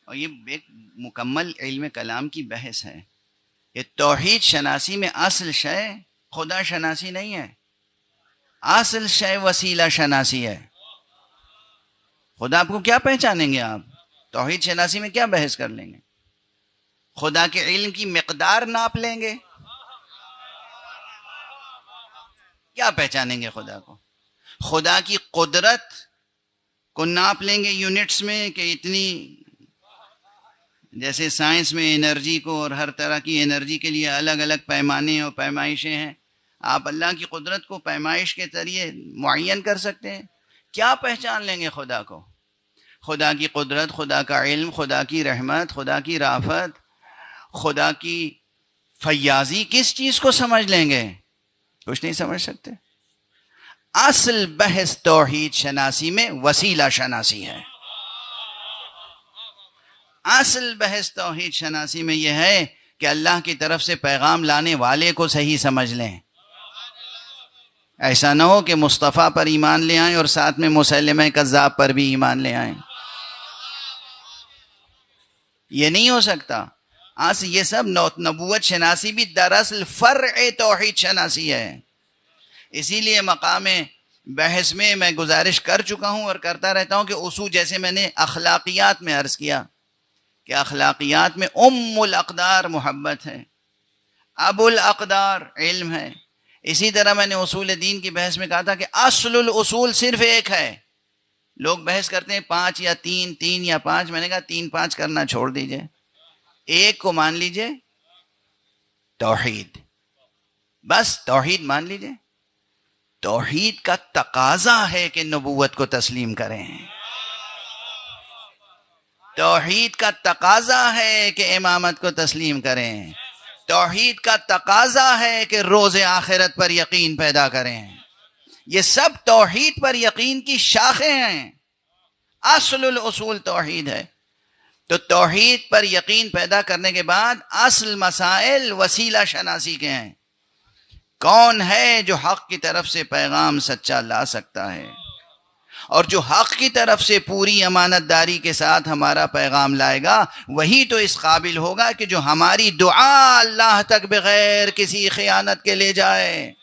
اور یہ ایک مکمل علم کلام کی بحث ہے۔ یہ توحید شناسی میں اصل شے خدا شناسی نہیں ہے، اصل شے وسیلہ شناسی ہے۔ خدا آپ کو کیا پہچانیں گے آپ؟ توحید شناسی میں کیا بحث کر لیں گے؟ خدا کے علم کی مقدار ناپ لیں گے؟ کیا پہچانیں گے خدا کو؟ خدا کی قدرت کو ناپ لیں گے یونٹس میں کہ اتنی، جیسے سائنس میں انرجی کو اور ہر طرح کی انرجی کے لیے الگ الگ پیمانے اور پیمائشیں ہیں، آپ اللہ کی قدرت کو پیمائش کے ذریعے معین کر سکتے ہیں؟ کیا پہچان لیں گے خدا کو؟ خدا کی قدرت، خدا کا علم، خدا کی رحمت، خدا کی رافت، خدا کی فیاضی کس چیز کو سمجھ لیں گے؟ کچھ نہیں سمجھ سکتے۔ اصل بحث توحید شناسی میں وسیلہ شناسی ہے۔ اصل بحث توحید شناسی میں یہ ہے کہ اللہ کی طرف سے پیغام لانے والے کو صحیح سمجھ لیں۔ ایسا نہ ہو کہ مصطفیٰ پر ایمان لے آئیں اور ساتھ میں مسلمہ کذاب پر بھی ایمان لے آئیں، یہ نہیں ہو سکتا۔ یہ سب نبوت شناسی بھی دراصل فرع توحید شناسی ہے۔ اسی لیے مقام بحث میں میں گزارش کر چکا ہوں اور کرتا رہتا ہوں کہ اصول، جیسے میں نے اخلاقیات میں عرض کیا کہ اخلاقیات میں ام الاقدار محبت ہے، ابو الاقدار علم ہے۔ اسی طرح میں نے اصول دین کی بحث میں کہا تھا کہ اصل الاصول صرف ایک ہے۔ لوگ بحث کرتے ہیں 5 یا 3، 3 یا 5، میں نے کہا 3 5 کرنا چھوڑ دیجئے، ایک کو مان لیجئے، توحید، بس توحید مان لیجئے۔ توحید کا تقاضا ہے کہ نبوت کو تسلیم کریں، توحید کا تقاضا ہے کہ امامت کو تسلیم کریں، توحید کا تقاضا ہے کہ روز آخرت پر یقین پیدا کریں۔ یہ سب توحید پر یقین کی شاخیں ہیں، اصل الاصول توحید ہے۔ تو توحید پر یقین پیدا کرنے کے بعد اصل مسائل وسیلہ شناسی کے ہیں۔ کون ہے جو حق کی طرف سے پیغام سچا لا سکتا ہے، اور جو حق کی طرف سے پوری امانت داری کے ساتھ ہمارا پیغام لائے گا، وہی تو اس قابل ہوگا کہ جو ہماری دعا اللہ تک بغیر کسی خیانت کے لے جائے۔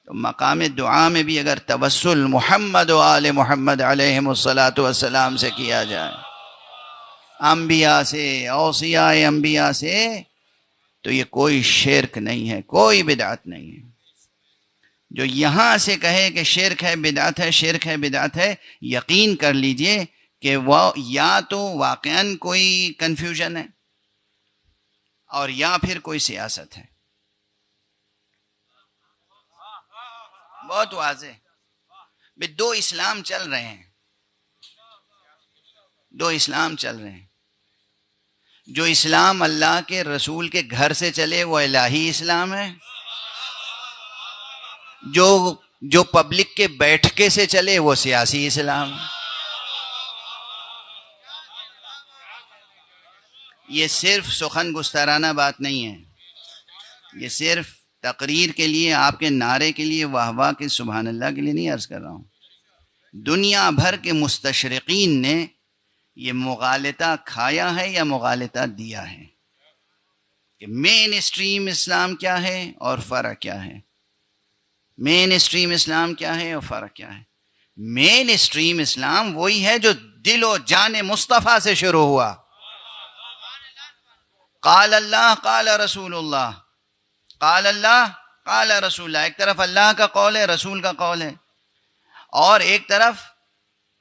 تو مقام دعا میں بھی اگر توسل محمد و آل محمد علیہم الصلاۃ والسلام سے کیا جائے، انبیاء سے، اوصیاء انبیاء سے، تو یہ کوئی شرک نہیں ہے، کوئی بدعت نہیں ہے۔ جو یہاں سے کہے کہ شرک ہے، بدعت ہے، شرک ہے، بدعت ہے، یقین کر لیجئے کہ وہ یا تو واقعاً کوئی کنفیوژن ہے اور یا پھر کوئی سیاست ہے۔ بہت واضح، دو اسلام چل رہے ہیں، دو اسلام چل رہے ہیں۔ جو اسلام اللہ کے رسول کے گھر سے چلے وہ الہی اسلام ہے، جو پبلک کے بیٹھکے سے چلے وہ سیاسی اسلام ہے۔ یہ صرف سخن گسترانہ بات نہیں ہے، یہ صرف تقریر کے لیے، آپ کے نعرے کے لیے، واہ واہ کے سبحان اللہ کے لیے نہیں عرض کر رہا ہوں۔ دنیا بھر کے مستشرقین نے یہ مغالطہ کھایا ہے یا مغالطہ دیا ہے کہ مین اسٹریم اسلام کیا ہے اور فرق کیا ہے، مین اسٹریم اسلام کیا ہے اور فرق کیا ہے۔ مین اسٹریم اسلام وہی ہے جو دل و جان مصطفیٰ سے شروع ہوا، قال اللہ قال رسول اللہ، قال اللہ قال رسول اللہ۔ ایک طرف اللہ کا قول ہے، رسول کا قول ہے، اور ایک طرف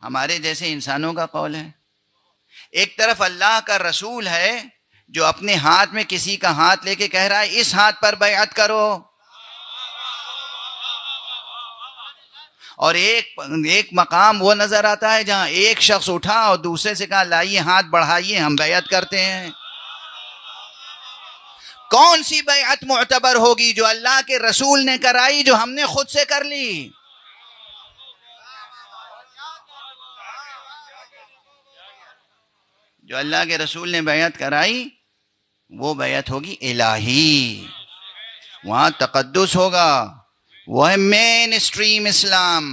ہمارے جیسے انسانوں کا قول ہے۔ ایک طرف اللہ کا رسول ہے جو اپنے ہاتھ میں کسی کا ہاتھ لے کے کہہ رہا ہے اس ہاتھ پر بیعت کرو، اور ایک مقام وہ نظر آتا ہے جہاں ایک شخص اٹھا اور دوسرے سے کہا لائیے ہاتھ بڑھائیے ہم بیعت کرتے ہیں۔ کون سی بیعت معتبر ہوگی؟ جو اللہ کے رسول نے کرائی، جو ہم نے خود سے کر لی۔ جو اللہ کے رسول نے بیعت کرائی وہ بیعت ہوگی الہی، وہاں تقدس ہوگا، وہ ہے مین اسٹریم اسلام۔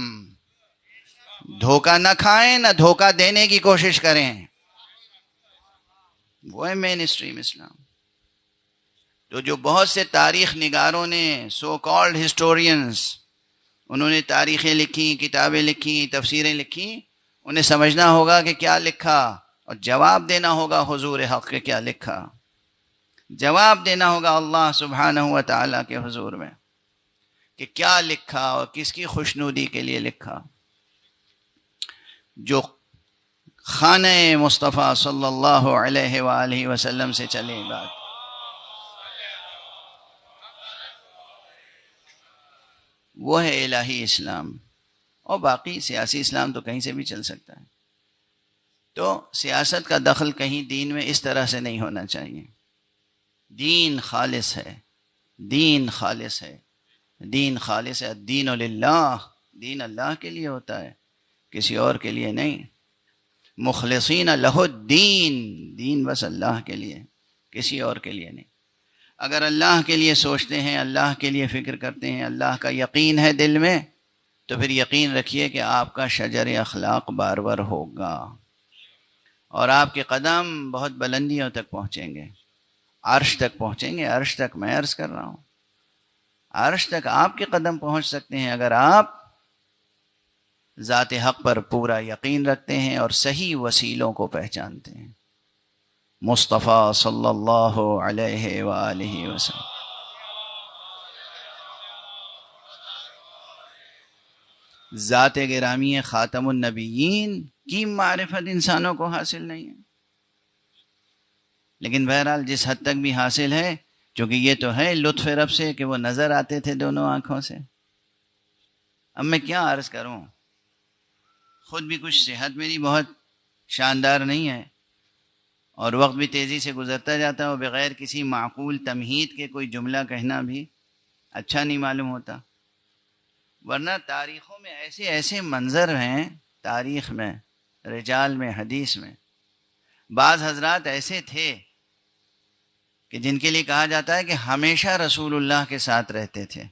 دھوکہ نہ کھائیں، نہ دھوکہ دینے کی کوشش کریں، وہ ہے مین اسٹریم اسلام۔ تو جو بہت سے تاریخ نگاروں نے، سو کالڈ ہسٹورینز، انہوں نے تاریخیں لکھی، کتابیں لکھی، تفسیریں لکھی، انہیں سمجھنا ہوگا کہ کیا لکھا اور جواب دینا ہوگا حضور حق کے کیا لکھا، جواب دینا ہوگا اللہ سبحانہ و تعالیٰ کے حضور میں۔ کہ کیا لکھا اور کس کی خوشنودی کے لیے لکھا. جو خانہ مصطفیٰ صلی اللہ علیہ وآلہ وسلم سے چلے بات، وہ ہے الہی اسلام. اور باقی سیاسی اسلام تو کہیں سے بھی چل سکتا ہے. تو سیاست کا دخل کہیں دین میں اس طرح سے نہیں ہونا چاہیے. دین خالص ہے، دین خالص ہے، دین خالص ہے. الدین للہ، دین اللہ کے لیے ہوتا ہے، کسی اور کے لیے نہیں. مخلصین لہ الدین، دین بس اللہ کے لیے، کسی اور کے لیے نہیں. اگر اللہ کے لیے سوچتے ہیں، اللہ کے لیے فکر کرتے ہیں، اللہ کا یقین ہے دل میں، تو پھر یقین رکھیے کہ آپ کا شجر اخلاق بارور ہوگا اور آپ کے قدم بہت بلندیوں تک پہنچیں گے، عرش تک پہنچیں گے. عرش تک میں عرض کر رہا ہوں، عرش تک آپ کے قدم پہنچ سکتے ہیں اگر آپ ذات حق پر پورا یقین رکھتے ہیں اور صحیح وسیلوں کو پہچانتے ہیں. مصطفیٰ صلی اللہ علیہ وآلہ وسلم. ذات گرامی خاتم النبیین کی معرفت انسانوں کو حاصل نہیں ہے، لیکن بہرحال جس حد تک بھی حاصل ہے، چونکہ یہ تو ہے لطف رب سے کہ وہ نظر آتے تھے دونوں آنکھوں سے. اب میں کیا عرض کروں، خود بھی کچھ صحت میری بہت شاندار نہیں ہے اور وقت بھی تیزی سے گزرتا جاتا ہے، اور بغیر کسی معقول تمہید کے کوئی جملہ کہنا بھی اچھا نہیں معلوم ہوتا. ورنہ تاریخوں میں ایسے ایسے منظر ہیں، تاریخ میں، رجال میں، حدیث میں، بعض حضرات ایسے تھے کہ جن کے لیے کہا جاتا ہے کہ ہمیشہ رسول اللہ کے ساتھ رہتے تھے،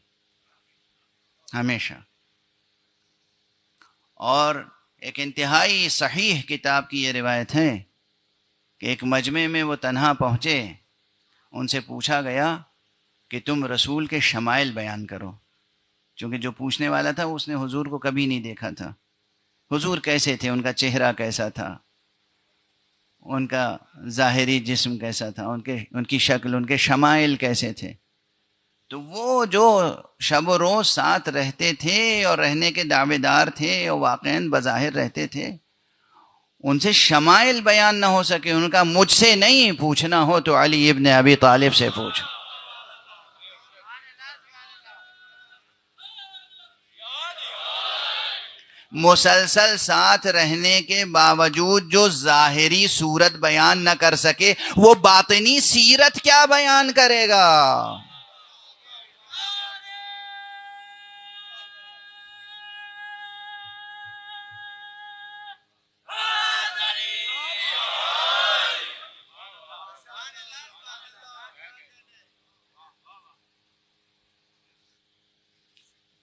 ہمیشہ. اور ایک انتہائی صحیح کتاب کی یہ روایت ہے کہ ایک مجمع میں وہ تنہا پہنچے، ان سے پوچھا گیا کہ تم رسول کے شمائل بیان کرو. چونکہ جو پوچھنے والا تھا اس نے حضور کو کبھی نہیں دیکھا تھا. حضور کیسے تھے، ان کا چہرہ کیسا تھا، ان کا ظاہری جسم کیسا تھا، ان کی شکل، ان کے شمائل کیسے تھے. تو وہ جو شب و روز ساتھ رہتے تھے اور رہنے کے دعوے دار تھے اور واقعاً بظاہر رہتے تھے، ان سے شمائل بیان نہ ہو سکے. ان کا مجھ سے نہیں پوچھنا ہو تو علی ابن ابی طالب سے پوچھو. مسلسل ساتھ رہنے کے باوجود جو ظاہری صورت بیان نہ کر سکے، وہ باطنی سیرت کیا بیان کرے گا؟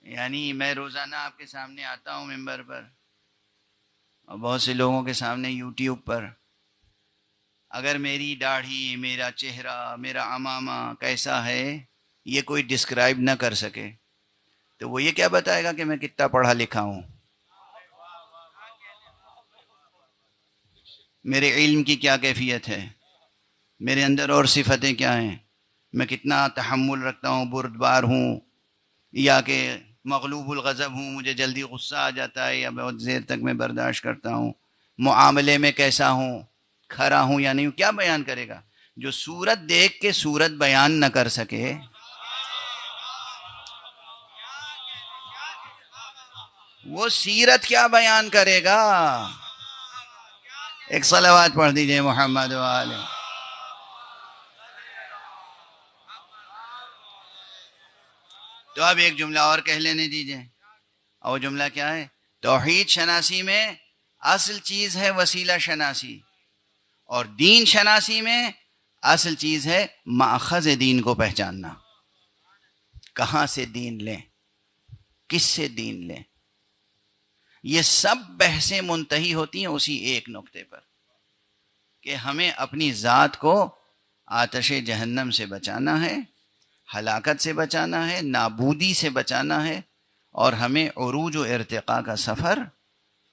یعنی میں روزانہ آپ کے سامنے آتا ہوں ممبر پر اور بہت سے لوگوں کے سامنے یوٹیوب پر. اگر میری داڑھی، میرا چہرہ، میرا عمامہ کیسا ہے یہ کوئی ڈسکرائب نہ کر سکے تو وہ یہ کیا بتائے گا کہ میں کتنا پڑھا لکھا ہوں، میرے علم کی کیا کیفیت ہے، میرے اندر اور صفتیں کیا ہیں، میں کتنا تحمل رکھتا ہوں، بردبار ہوں یا کہ مغلوب الغضب ہوں، مجھے جلدی غصہ آ جاتا ہے یا بہت دیر تک میں برداشت کرتا ہوں، معاملے میں کیسا ہوں، کھرا ہوں یا نہیں ہوں. کیا بیان کرے گا؟ جو صورت دیکھ کے صورت بیان نہ کر سکے، وہ سیرت کیا بیان کرے گا؟ ایک صلوات پڑھ دیجئے محمد وآلہ. تو اب ایک جملہ اور کہہ لینے دیجئے، اور وہ جملہ کیا ہے؟ توحید شناسی میں اصل چیز ہے وسیلہ شناسی، اور دین شناسی میں اصل چیز ہے ماخذ دین کو پہچاننا. کہاں سے دین لیں، کس سے دین لیں، یہ سب بحثیں منتہی ہوتی ہیں اسی ایک نقطے پر کہ ہمیں اپنی ذات کو آتش جہنم سے بچانا ہے، ہلاکت سے بچانا ہے، نابودی سے بچانا ہے، اور ہمیں عروج و ارتقاء کا سفر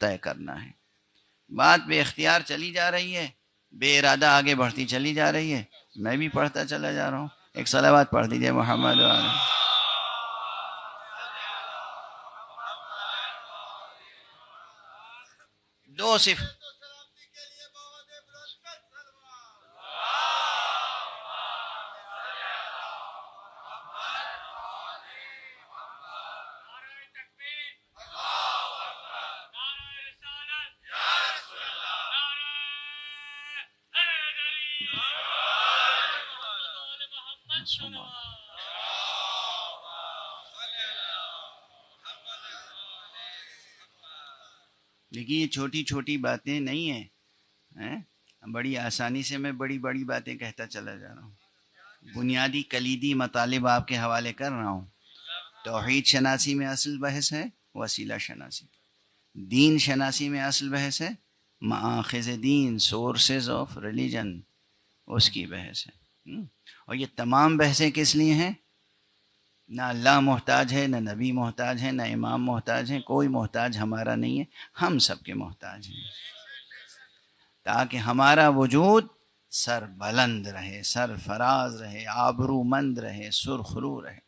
طے کرنا ہے. بات بے اختیار چلی جا رہی ہے، بے ارادہ آگے بڑھتی چلی جا رہی ہے، میں بھی پڑھتا چلا جا رہا ہوں. ایک صلوات پڑھ دیجئے محمد وآلہ. دو صف دیکھیے یہ چھوٹی چھوٹی باتیں نہیں ہیں، بڑی آسانی سے میں بڑی بڑی باتیں کہتا چلا جا رہا ہوں. بنیادی کلیدی مطالب آپ کے حوالے کر رہا ہوں. توحید شناسی میں اصل بحث ہے وسیلہ شناسی. دین شناسی میں اصل بحث ہے مآخذ دین، سورسز آف ریلیجن، اس کی بحث ہے. اور یہ تمام بحثیں کس لیے ہیں؟ نہ اللہ محتاج ہے، نہ نبی محتاج ہے، نہ امام محتاج ہے، کوئی محتاج ہمارا نہیں ہے، ہم سب کے محتاج ہیں، تاکہ ہمارا وجود سر بلند رہے، سر فراز رہے، آبرو مند رہے، سرخرو رہے.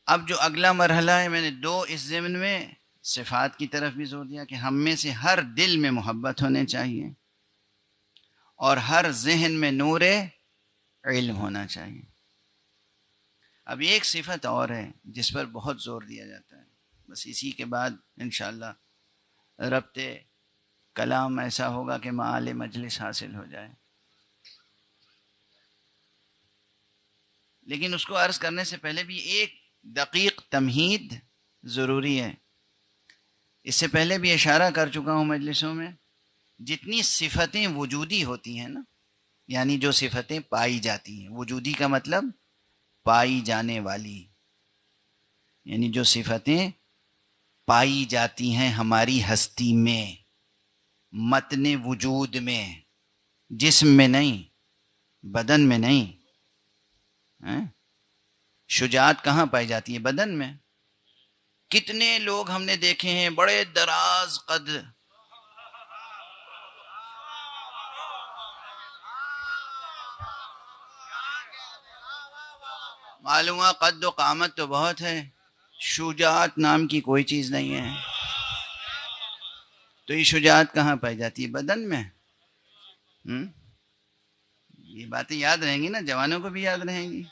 اب جو اگلا مرحلہ ہے، میں نے دو اس ضمن میں صفات کی طرف بھی زور دیا کہ ہم میں سے ہر دل میں محبت ہونے چاہیے اور ہر ذہن میں نور علم ہونا چاہیے. اب ایک صفت اور ہے جس پر بہت زور دیا جاتا ہے، بس اسی کے بعد انشاءاللہ ربط کلام ایسا ہوگا کہ معال مجلس حاصل ہو جائے. لیکن اس کو عرض کرنے سے پہلے بھی ایک دقیق تمہید ضروری ہے. اس سے پہلے بھی اشارہ کر چکا ہوں مجلسوں میں، جتنی صفتیں وجودی ہوتی ہیں نا، یعنی جو صفتیں پائی جاتی ہیں، وجودی کا مطلب پائی جانے والی، یعنی جو صفتیں پائی جاتی ہیں ہماری ہستی میں، متن وجود میں، جسم میں نہیں، بدن میں نہیں. شجاعت کہاں پائی جاتی ہے؟ بدن میں. کتنے لوگ ہم نے دیکھے ہیں بڑے دراز قد، معلوم ہوا قد و قامت تو بہت ہے، شجاعت نام کی کوئی چیز نہیں ہے. تو یہ شجاعت کہاں پائی جاتی ہے؟ بدن میں. یہ باتیں یاد رہیں گی نا، جوانوں کو بھی یاد رہیں گی.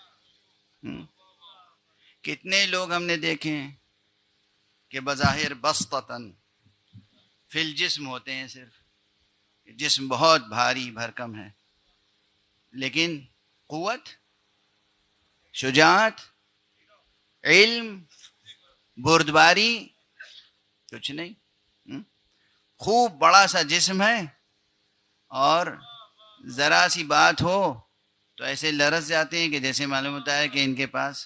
کتنے لوگ ہم نے دیکھے ہیں کہ بظاہر بسطتاً فی الجسم ہوتے ہیں، صرف جسم بہت بھاری بھرکم ہے، لیکن قوت، شجاعت، علم، بردباری کچھ نہیں. خوب بڑا سا جسم ہے اور ذرا سی بات ہو تو ایسے لرز جاتے ہیں کہ جیسے معلوم ہوتا ہے کہ ان کے پاس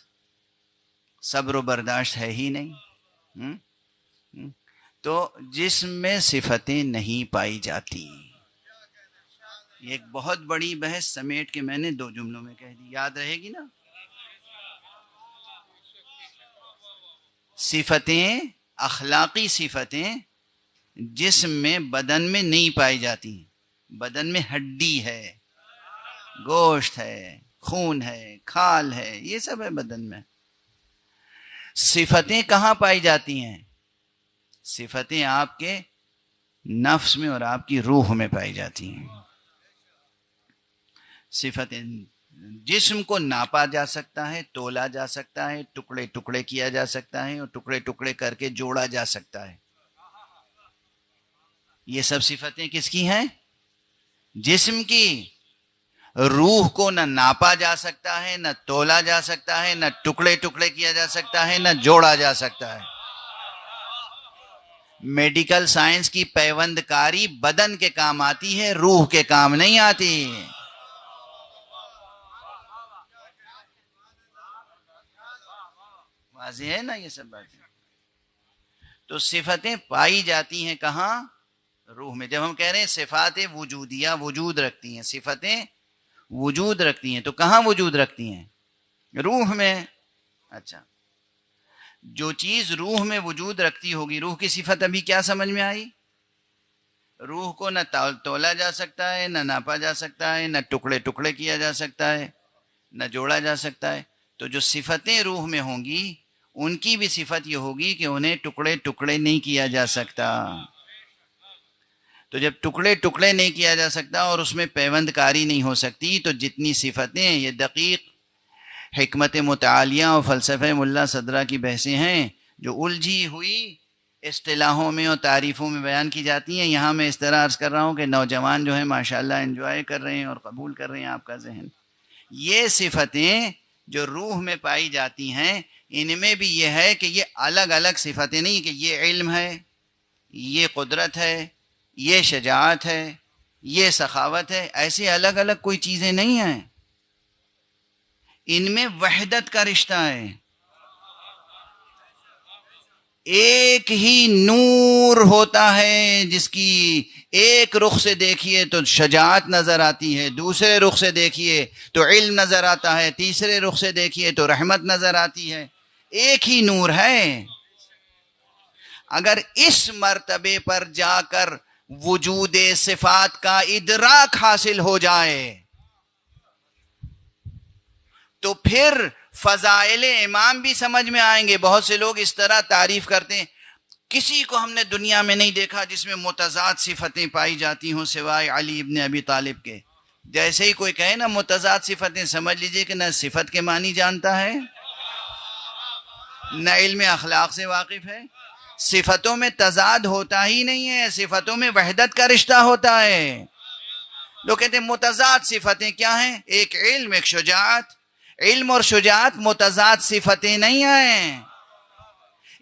صبر و برداشت ہے ہی نہیں. تو جسم میں صفتیں نہیں پائی جاتی. یہ ایک بہت بڑی بحث سمیٹ کے میں نے دو جملوں میں کہہ دی، یاد رہے گی نا. صفتیں، اخلاقی صفتیں جسم میں، بدن میں نہیں پائی جاتی. بدن میں ہڈی ہے، گوشت ہے، خون ہے، کھال ہے، یہ سب ہے بدن میں. صفتیں کہاں پائی جاتی ہیں؟ صفتیں آپ کے نفس میں اور آپ کی روح میں پائی جاتی ہیں. صفتیں جسم کو ناپا جا سکتا ہے، تولا جا سکتا ہے، ٹکڑے ٹکڑے کیا جا سکتا ہے اور ٹکڑے ٹکڑے کر کے جوڑا جا سکتا ہے. یہ سب صفتیں کس کی ہیں؟ جسم کی. روح کو نہ ناپا جا سکتا ہے، نہ تولا جا سکتا ہے، نہ ٹکڑے ٹکڑے کیا جا سکتا ہے، نہ جوڑا جا سکتا ہے. میڈیکل سائنس کی پیوند کاری بدن کے کام آتی ہے، روح کے کام نہیں آتی. واضح ہے نا یہ سب باتیں. تو صفتیں پائی جاتی ہیں کہاں؟ روح میں. جب ہم کہہ رہے ہیں صفات وجودیہ وجود رکھتی ہیں، صفتیں وجود رکھتی ہیں، تو کہاں وجود رکھتی ہیں؟ روح میں. اچھا، جو چیز روح میں وجود رکھتی ہوگی، روح کی صفت ابھی کیا سمجھ میں آئی؟ روح کو نہ تولا جا سکتا ہے، نہ ناپا جا سکتا ہے، نہ ٹکڑے ٹکڑے کیا جا سکتا ہے، نہ جوڑا جا سکتا ہے. تو جو صفتیں روح میں ہوں گی ان کی بھی صفت یہ ہوگی کہ انہیں ٹکڑے ٹکڑے نہیں کیا جا سکتا. تو جب ٹکڑے ٹکڑے نہیں کیا جا سکتا اور اس میں پیوند کاری نہیں ہو سکتی، تو جتنی صفتیں یہ دقیق حکمت متعالیہ اور فلسفہ ملا صدرہ کی بحثیں ہیں جو الجھی ہوئی اصطلاحوں میں اور تعریفوں میں بیان کی جاتی ہیں. یہاں میں اس طرح عرض کر رہا ہوں کہ نوجوان جو ہیں ماشاءاللہ انجوائے کر رہے ہیں اور قبول کر رہے ہیں آپ کا ذہن. یہ صفتیں جو روح میں پائی جاتی ہیں ان میں بھی یہ ہے کہ یہ الگ الگ صفتیں نہیں کہ یہ علم ہے، یہ قدرت ہے، یہ شجاعت ہے، یہ سخاوت ہے. ایسے الگ الگ کوئی چیزیں نہیں ہیں، ان میں وحدت کا رشتہ ہے. ایک ہی نور ہوتا ہے جس کی ایک رخ سے دیکھیے تو شجاعت نظر آتی ہے، دوسرے رخ سے دیکھیے تو علم نظر آتا ہے، تیسرے رخ سے دیکھیے تو رحمت نظر آتی ہے. ایک ہی نور ہے. اگر اس مرتبے پر جا کر وجود صفات کا ادراک حاصل ہو جائے تو پھر فضائل امام بھی سمجھ میں آئیں گے. بہت سے لوگ اس طرح تعریف کرتے ہیں، کسی کو ہم نے دنیا میں نہیں دیکھا جس میں متضاد صفتیں پائی جاتی ہوں سوائے علی ابن ابی طالب کے. جیسے ہی کوئی کہے نا متضاد صفتیں، سمجھ لیجئے کہ نہ صفت کے معنی جانتا ہے، نہ علم اخلاق سے واقف ہے. صفتوں میں تضاد ہوتا ہی نہیں ہے، صفتوں میں وحدت کا رشتہ ہوتا ہے. لوگ کہتے ہیں متضاد صفتیں کیا ہیں؟ ایک علم، ایک شجاعت. علم اور شجاعت متضاد صفتیں نہیں ہیں،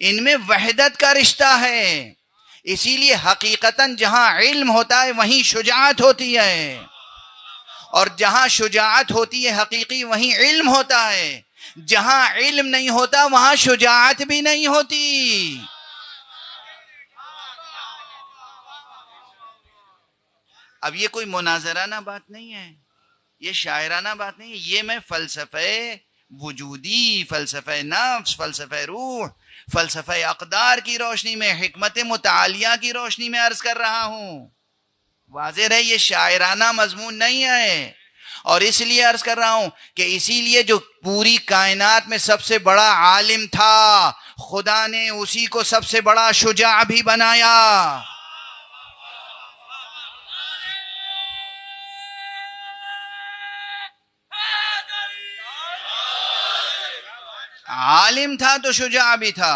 ان میں وحدت کا رشتہ ہے. اسی لیے حقیقتاً جہاں علم ہوتا ہے وہیں شجاعت ہوتی ہے، اور جہاں شجاعت ہوتی ہے حقیقی وہیں علم ہوتا ہے. جہاں علم نہیں ہوتا وہاں شجاعت بھی نہیں ہوتی. اب یہ کوئی مناظرانہ بات نہیں ہے، یہ شاعرانہ بات نہیں ہے، یہ میں فلسفہ وجودی، فلسفہ نفس، فلسفہ روح، فلسفہ اقدار کی روشنی میں، حکمت متعالیہ کی روشنی میں عرض کر رہا ہوں. واضح رہے یہ شاعرانہ مضمون نہیں ہے. اور اس لیے عرض کر رہا ہوں کہ اسی لیے جو پوری کائنات میں سب سے بڑا عالم تھا، خدا نے اسی کو سب سے بڑا شجاع بھی بنایا. عالم تھا تو شجاع بھی تھا،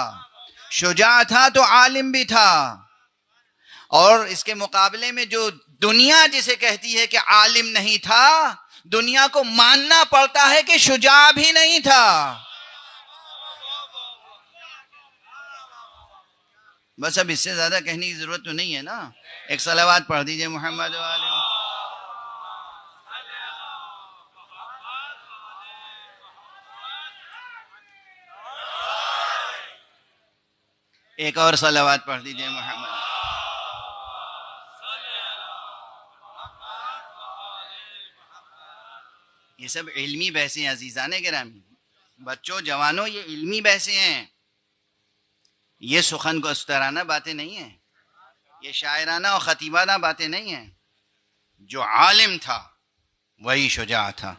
شجاع تھا تو عالم بھی تھا. اور اس کے مقابلے میں جو دنیا جسے کہتی ہے کہ عالم نہیں تھا، دنیا کو ماننا پڑتا ہے کہ شجاع بھی نہیں تھا. بس اب اس سے زیادہ کہنے کی ضرورت تو نہیں ہے نا. ایک صلوات پڑھ دیجئے محمد والے. ایک اور صلوات پڑھ دیجئے محمد. یہ سب علمی بحثیں عزیزان گرامی، بچوں جوانوں، یہ علمی بحثیں ہیں. یہ سخن کو استرانہ باتیں نہیں ہیں، یہ شاعرانہ اور خطیبانہ باتیں نہیں ہیں. جو عالم تھا وہی شجاع تھا،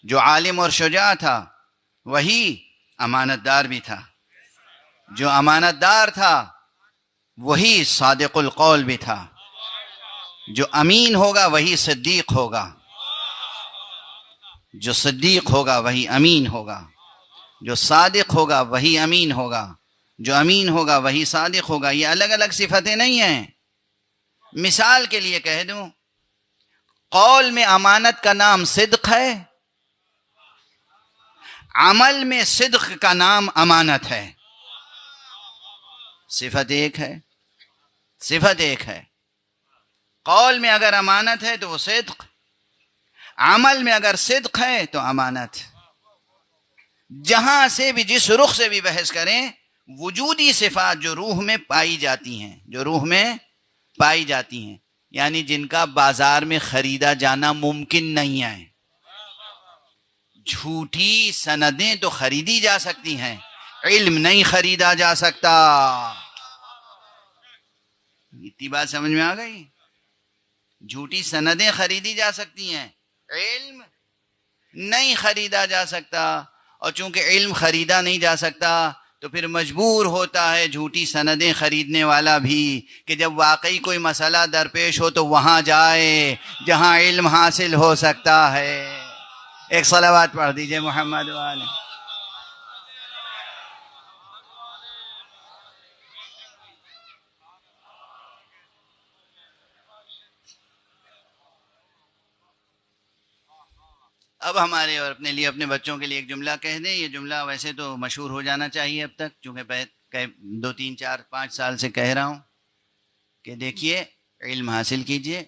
جو عالم اور شجاع تھا وہی امانت دار بھی تھا، جو امانت دار تھا وہی صادق القول بھی تھا. جو امین ہوگا وہی صدیق ہوگا، جو صدیق ہوگا وہی امین ہوگا، جو صادق ہوگا وہی امین ہوگا، جو امین ہوگا وہی صادق ہوگا. یہ الگ الگ صفتیں نہیں ہیں. مثال کے لیے کہہ دوں، قول میں امانت کا نام صدق ہے، عمل میں صدق کا نام امانت ہے. صفت ایک ہے، صفت ایک ہے. قول میں اگر امانت ہے تو وہ صدق، عمل میں اگر صدق ہے تو امانت. جہاں سے بھی جس رخ سے بھی بحث کریں، وجودی صفات جو روح میں پائی جاتی ہیں، جو روح میں پائی جاتی ہیں، یعنی جن کا بازار میں خریدا جانا ممکن نہیں ہے. جھوٹی سندیں تو خریدی جا سکتی ہیں، علم نہیں خریدا جا سکتا. اتنی بات سمجھ میں آ گئی؟ جھوٹی سندیں خریدی جا سکتی ہیں، علم نہیں خریدا جا سکتا. اور چونکہ علم خریدا نہیں جا سکتا تو پھر مجبور ہوتا ہے جھوٹی سندیں خریدنے والا بھی کہ جب واقعی کوئی مسئلہ درپیش ہو تو وہاں جائے جہاں علم حاصل ہو سکتا ہے. ایک صلوات پڑھ دیجئے محمد والے. اب ہمارے اور اپنے لیے، اپنے بچوں کے لیے ایک جملہ کہہ دیں. یہ جملہ ویسے تو مشہور ہو جانا چاہیے اب تک، چونکہ 2 3 4 5 سال سے کہہ رہا ہوں کہ دیکھیے علم حاصل کیجئے،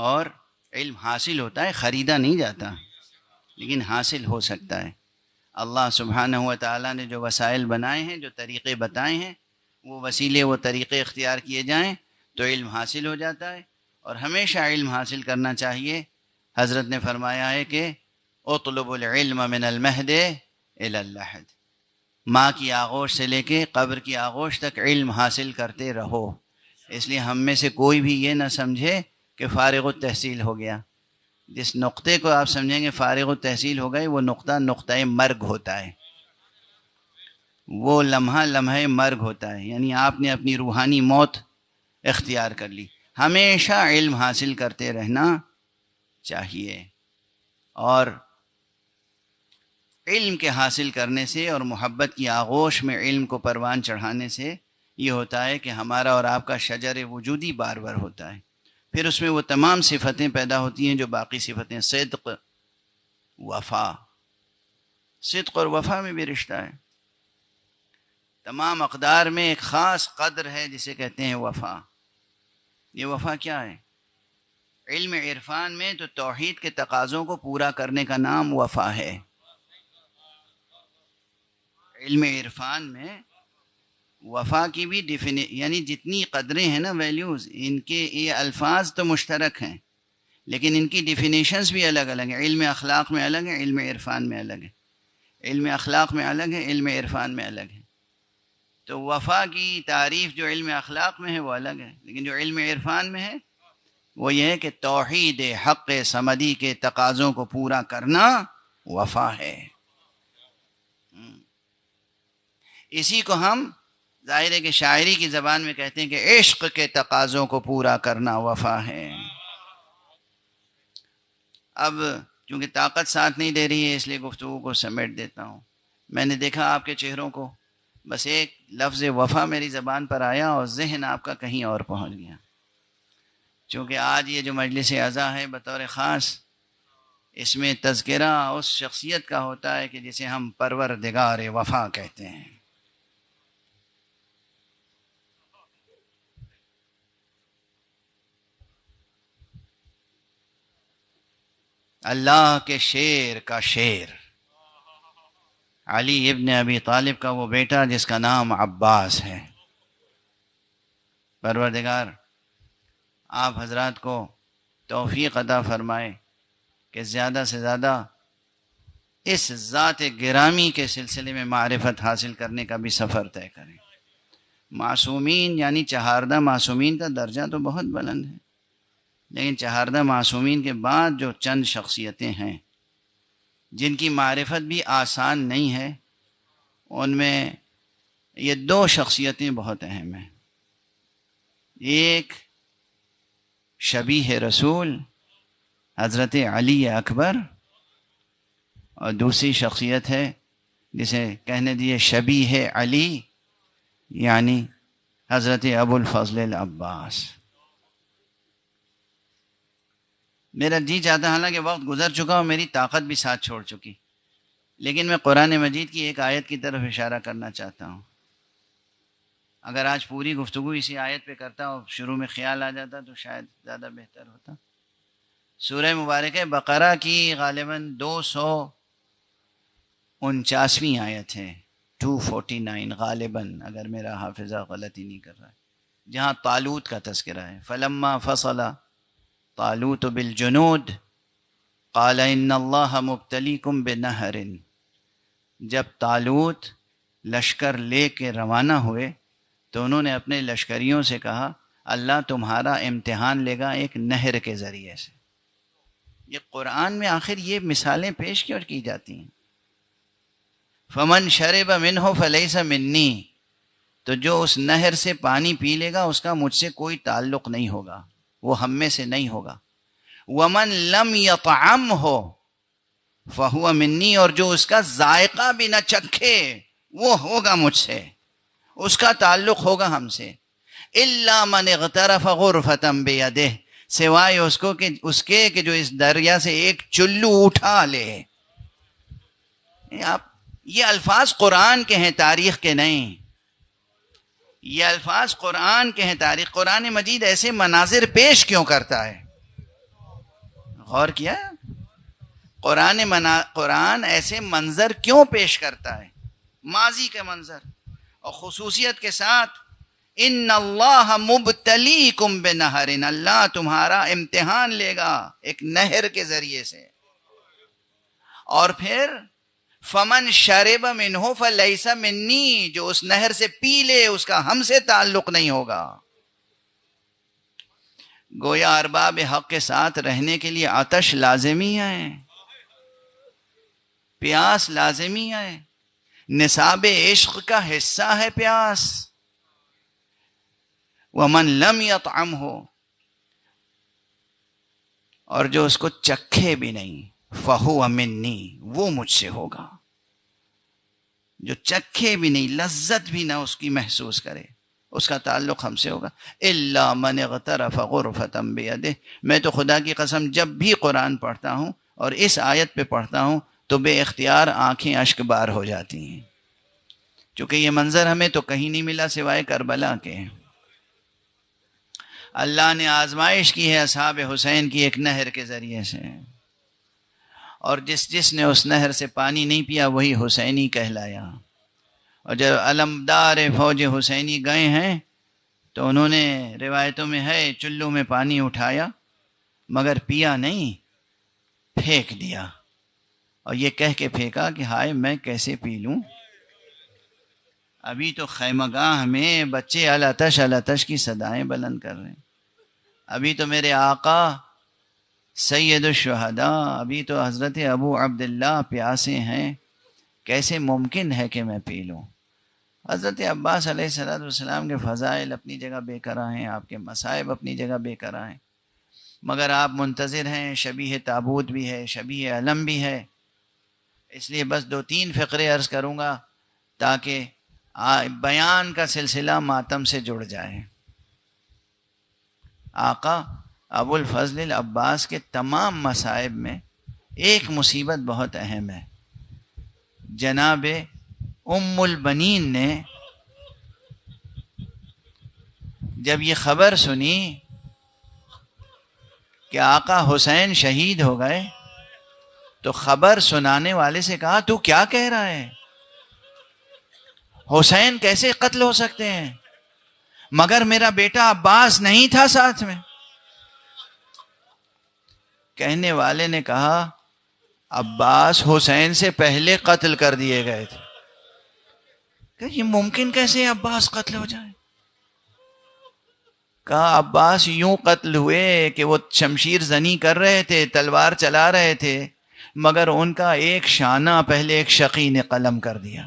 اور علم حاصل ہوتا ہے، خریدا نہیں جاتا، لیکن حاصل ہو سکتا ہے. اللہ سبحانہ و تعالیٰ نے جو وسائل بنائے ہیں، جو طریقے بتائے ہیں، وہ وسیلے، وہ طریقے اختیار کیے جائیں تو علم حاصل ہو جاتا ہے. اور ہمیشہ علم حاصل کرنا چاہیے. حضرت نے فرمایا ہے کہ اطلب العلم من المہد الی اللحد، ماں کی آغوش سے لے کے قبر کی آغوش تک علم حاصل کرتے رہو. اس لیے ہم میں سے کوئی بھی یہ نہ سمجھے کہ فارغ التحصیل ہو گیا. جس نقطے کو آپ سمجھیں گے فارغ التحصیل ہو گئے، وہ نقطۂ مرگ ہوتا ہے، وہ لمحہ مرگ ہوتا ہے. یعنی آپ نے اپنی روحانی موت اختیار کر لی. ہمیشہ علم حاصل کرتے رہنا چاہیے. اور علم کے حاصل کرنے سے اور محبت کی آغوش میں علم کو پروان چڑھانے سے یہ ہوتا ہے کہ ہمارا اور آپ کا شجر وجودی بار بار ہوتا ہے. پھر اس میں وہ تمام صفتیں پیدا ہوتی ہیں جو باقی صفتیں، صدق، وفا. صدق اور وفا میں بھی رشتہ ہے. تمام اقدار میں ایک خاص قدر ہے جسے کہتے ہیں وفا. یہ وفا کیا ہے؟ علم عرفان میں تو توحید کے تقاضوں کو پورا کرنے کا نام وفا ہے. علم عرفان میں وفا کی بھی یعنی جتنی قدریں ہیں نا، ویلیوز، ان کے یہ الفاظ تو مشترک ہیں لیکن ان کی ڈیفینیشنز بھی الگ الگ ہیں. علم اخلاق میں الگ ہے، علم عرفان میں الگ ہے. علم اخلاق میں الگ ہے، علم عرفان میں الگ ہے. تو وفا کی تعریف جو علم اخلاق میں ہے وہ الگ ہے، لیکن جو علم عرفان میں ہے وہ یہ ہے کہ توحید حق صمدی کے تقاضوں کو پورا کرنا وفا ہے. اسی کو ہم ظاہر ہے کہ شاعری کی زبان میں کہتے ہیں کہ عشق کے تقاضوں کو پورا کرنا وفا ہے. اب چونکہ طاقت ساتھ نہیں دے رہی ہے اس لیے گفتگو کو سمیٹ دیتا ہوں. میں نے دیکھا آپ کے چہروں کو، بس ایک لفظ وفا میری زبان پر آیا اور ذہن آپ کا کہیں اور پہنچ گیا. چونکہ آج یہ جو مجلس عزا ہے بطور خاص، اس میں تذکرہ اس شخصیت کا ہوتا ہے کہ جسے ہم پروردگار وفا کہتے ہیں. اللہ کے شیر کا شیر، علی ابن ابی طالب کا وہ بیٹا جس کا نام عباس ہے. پروردگار آپ حضرات کو توفیق عطا فرمائے کہ زیادہ سے زیادہ اس ذات گرامی کے سلسلے میں معرفت حاصل کرنے کا بھی سفر طے کریں. معصومین یعنی چہاردہ معصومین کا درجہ تو بہت بلند ہے، لیکن چہاردہ معصومین کے بعد جو چند شخصیتیں ہیں جن کی معرفت بھی آسان نہیں ہے، ان میں یہ 2 شخصیتیں بہت اہم ہیں. ایک شبیہ رسول حضرت علی اکبر، اور دوسری شخصیت ہے جسے کہنے دیے شبیہ علی، یعنی حضرت ابو الفضل العباس. میرا جی چاہتا، حالانکہ وقت گزر چکا اور میری طاقت بھی ساتھ چھوڑ چکی، لیکن میں قرآن مجید کی ایک آیت کی طرف اشارہ کرنا چاہتا ہوں. اگر آج پوری گفتگو اسی آیت پہ کرتا اور شروع میں خیال آ جاتا تو شاید زیادہ بہتر ہوتا. سورہ مبارکہ بقرہ کی غالباً 249ویں آیت ہے، 249 غالباً، اگر میرا حافظہ غلطی نہیں کر رہا ہے، جہاں طالوت کا تذکرہ ہے. فلما فصل طالوت بالجنود قال ان اللہ مبتلیکم بنہر. جب طالوت لشکر لے کے روانہ ہوئے تو انہوں نے اپنے لشکریوں سے کہا اللہ تمہارا امتحان لے گا ایک نہر کے ذریعے سے. یہ قرآن میں آخر یہ مثالیں پیش کیوں کی جاتی ہیں؟ فمن شرب منہ فلیس منی، تو جو اس نہر سے پانی پی لے گا اس کا مجھ سے کوئی تعلق نہیں ہوگا، وہ ہم میں سے نہیں ہوگا۔ ومن لم یطعمہ فہو منی، اور جو اس کا ذائقہ بھی نہ چکھے وہ ہوگا مجھ سے، اس کا تعلق ہوگا ہم سے۔ الا من اغترف غرفۃ بیدہ، سوائے اس کے کہ جو اس دریا سے ایک چلو اٹھا لے۔ یہ الفاظ قرآن کے ہیں، تاریخ کے نہیں۔ یہ الفاظ قرآن کے ہیں، تاریخ۔ قرآن مجید ایسے مناظر پیش کیوں کرتا ہے؟ غور کیا؟ قرآن ایسے منظر کیوں پیش کرتا ہے؟ ماضی کے منظر، اور خصوصیت کے ساتھ ان اللہ مبتلیکم بنہر، اللہ تمہارا امتحان لے گا ایک نہر کے ذریعے سے۔ اور پھر فمن شرب منہ فلیس منی، جو اس نہر سے پی لے اس کا ہم سے تعلق نہیں ہوگا۔ گویا ارباب حق کے ساتھ رہنے کے لیے آتش لازمی ہے، پیاس لازمی ہے، نصاب عشق کا حصہ ہے پیاس۔ ومن لم یطعمہ، اور جو اس کو چکھے بھی نہیں، فہو منی، وہ مجھ سے ہوگا۔ جو چکھے بھی نہیں، لذت بھی نہ اس کی محسوس کرے، اس کا تعلق ہم سے ہوگا۔ الا من اغترف غرفۃ بیدہ، میں تو خدا کی قسم جب بھی قرآن پڑھتا ہوں اور اس آیت پہ پڑھتا ہوں تو بے اختیار آنکھیں اشک بار ہو جاتی ہیں، چونکہ یہ منظر ہمیں تو کہیں نہیں ملا سوائے کربلا کے۔ اللہ نے آزمائش کی ہے اصحاب حسین کی ایک نہر کے ذریعے سے، اور جس نے اس نہر سے پانی نہیں پیا وہی حسینی کہلایا۔ اور جب علمدار فوج حسینی گئے ہیں تو انہوں نے، روایتوں میں ہے، چلو میں پانی اٹھایا مگر پیا نہیں، پھینک دیا، اور یہ کہہ کے پھینکا کہ ہائے میں کیسے پی لوں۔ ابھی تو خیمہ گاہ میں بچے الاتش الاتش کی صدائیں بلند کر رہے ہیں، ابھی تو میرے آقا سید الشہداء، ابھی تو حضرت ابو عبداللہ پیاسے ہیں، کیسے ممکن ہے کہ میں پی لوں۔ حضرت عباس علیہ السلام کے فضائل اپنی جگہ بے قرار ہیں، آپ کے مصائب اپنی جگہ بے قرار ہیں، مگر آپ منتظر ہیں، شبیہ تابوت بھی ہے، شبیہ علم بھی ہے۔ اس لیے بس 2-3 فقرے عرض کروں گا تاکہ بیان کا سلسلہ ماتم سے جڑ جائے۔ آقا ابو الفضل العباس کے تمام مصائب میں ایک مصیبت بہت اہم ہے۔ جناب ام البنین نے جب یہ خبر سنی کہ آقا حسین شہید ہو گئے تو خبر سنانے والے سے کہا تو کیا کہہ رہا ہے؟ حسین کیسے قتل ہو سکتے ہیں؟ مگر میرا بیٹا عباس نہیں تھا ساتھ میں؟ کہنے والے نے کہا عباس حسین سے پہلے قتل کر دیے گئے تھے۔ کہ یہ ممکن کیسے عباس قتل ہو جائے؟ کہا عباس یوں قتل ہوئے کہ وہ شمشیر زنی کر رہے تھے، تلوار چلا رہے تھے، مگر ان کا ایک شانہ پہلے ایک شقی نے قلم کر دیا،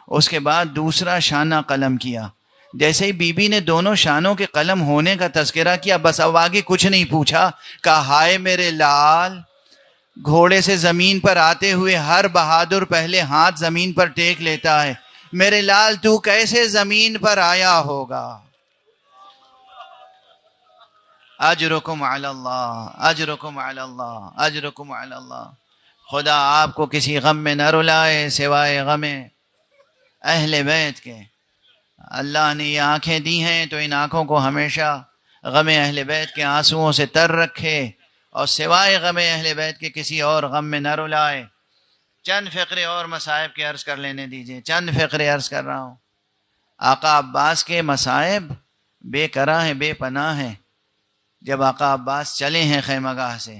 اس کے بعد دوسرا شانہ قلم کیا۔ جیسے ہی بی بی نے دونوں شانوں کے قلم ہونے کا تذکرہ کیا بس اب آگے کچھ نہیں پوچھا، کہا ہائے میرے لال، گھوڑے سے زمین پر آتے ہوئے ہر بہادر پہلے ہاتھ زمین پر ٹیک لیتا ہے، میرے لال تو کیسے زمین پر آیا ہوگا؟ اجرکم علی اللہ، اجرکم علی اللہ، اجرکم علی اللہ۔ خدا آپ کو کسی غم میں نہ رلائے سوائے غم اہل بیت کے۔ اللہ نے یہ آنکھیں دی ہیں تو ان آنکھوں کو ہمیشہ غم اہل بیت کے آنسوؤں سے تر رکھے، اور سوائے غم اہل بیت کے کسی اور غم میں نہ رلائے۔ چند فقرے اور مصائب کے عرض کر لینے دیجئے، چند فقرے عرض کر رہا ہوں۔ آقا عباس کے مصائب بے کرا ہیں، بے پناہ ہیں۔ جب آقا عباس چلے ہیں خیمہ گاہ سے،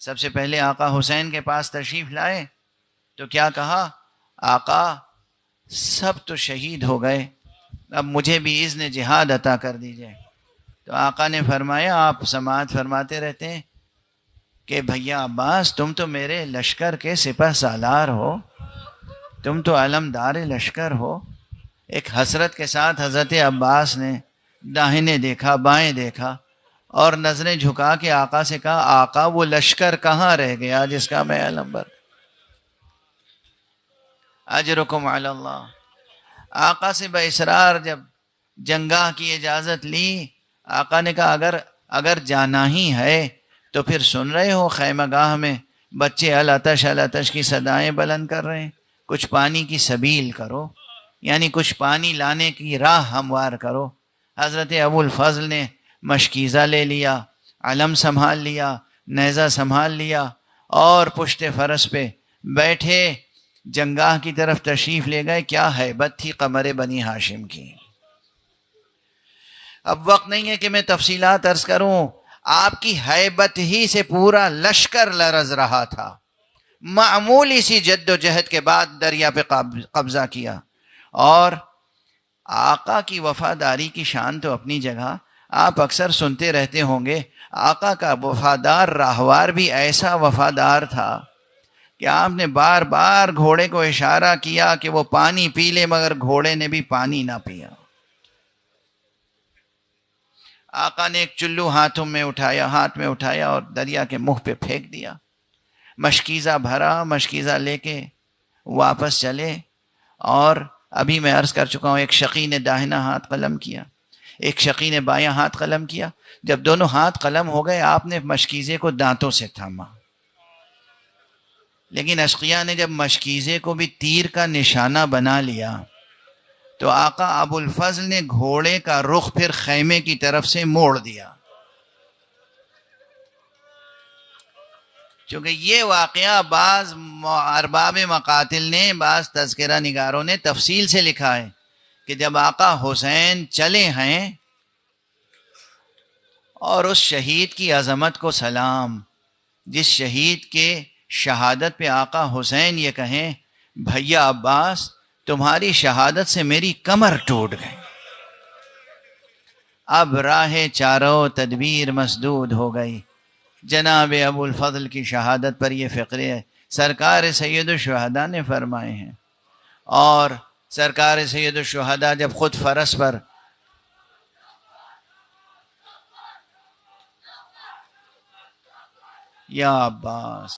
سب سے پہلے آقا حسین کے پاس تشریف لائے تو کیا کہا؟ آقا سب تو شہید ہو گئے، اب مجھے بھی اذن جہاد عطا کر دیجئے۔ تو آقا نے فرمایا، آپ سماعت فرماتے رہتے ہیں کہ بھیا عباس تم تو میرے لشکر کے سپہ سالار ہو، تم تو علمدار لشکر ہو. ایک حسرت کے ساتھ حضرت عباس نے داہنے دیکھا بائیں دیکھا اور نظریں جھکا کے آقا سے کہا آقا وہ لشکر کہاں رہ گیا جس کا میں علم بر. اجرکم علی اللہ. آقا سے باصرار جب جنگاہ کی اجازت لی، آقا نے کہا اگر جانا ہی ہے تو پھر سن رہے ہو خیمہ گاہ میں بچے العطش العطش کی صدائیں بلند کر رہے ہیں، کچھ پانی کی سبیل کرو، یعنی کچھ پانی لانے کی راہ ہموار کرو. حضرت ابو الفضل نے مشکیزہ لے لیا، علم سنبھال لیا، نیزہ سنبھال لیا اور پشت فرس پہ بیٹھے جنگاہ کی طرف تشریف لے گئے. کیا ہیبت تھی قمر بنی ہاشم کی. اب وقت نہیں ہے کہ میں تفصیلات عرض کروں. آپ کی ہیبت ہی سے پورا لشکر لرز رہا تھا. معمولی سی جد و جہد کے بعد دریا پہ قبضہ کیا. اور آقا کی وفاداری کی شان تو اپنی جگہ. آپ اکثر سنتے رہتے ہوں گے آقا کا وفادار راہوار بھی ایسا وفادار تھا کہ آپ نے بار بار گھوڑے کو اشارہ کیا کہ وہ پانی پی لے، مگر گھوڑے نے بھی پانی نہ پیا. آقا نے ایک چلو ہاتھ میں اٹھایا اور دریا کے منہ پہ پھینک دیا. مشکیزہ بھرا، مشکیزہ لے کے واپس چلے. اور ابھی میں عرض کر چکا ہوں ایک شقی نے داہنا ہاتھ قلم کیا، ایک شقی نے بایاں ہاتھ قلم کیا. جب دونوں ہاتھ قلم ہو گئے آپ نے مشکیزے کو دانتوں سے تھاما. لیکن اشقیاء نے جب مشکیزے کو بھی تیر کا نشانہ بنا لیا تو آقا ابو الفضل نے گھوڑے کا رخ پھر خیمے کی طرف سے موڑ دیا. چونکہ یہ واقعہ بعض ارباب مقاتل نے، بعض تذکرہ نگاروں نے تفصیل سے لکھا ہے کہ جب آقا حسین چلے ہیں اور اس شہید کی عظمت کو سلام، جس شہید کے شہادت پہ آقا حسین یہ کہیں بھیا عباس تمہاری شہادت سے میری کمر ٹوٹ گئی، اب راہ چاروں تدبیر مسدود ہو گئی. جناب ابو الفضل کی شہادت پر یہ فقرے سرکار سید الشہداء نے فرمائے ہیں. اور سرکار سید الشہداء جب خود فرس پر یا عباس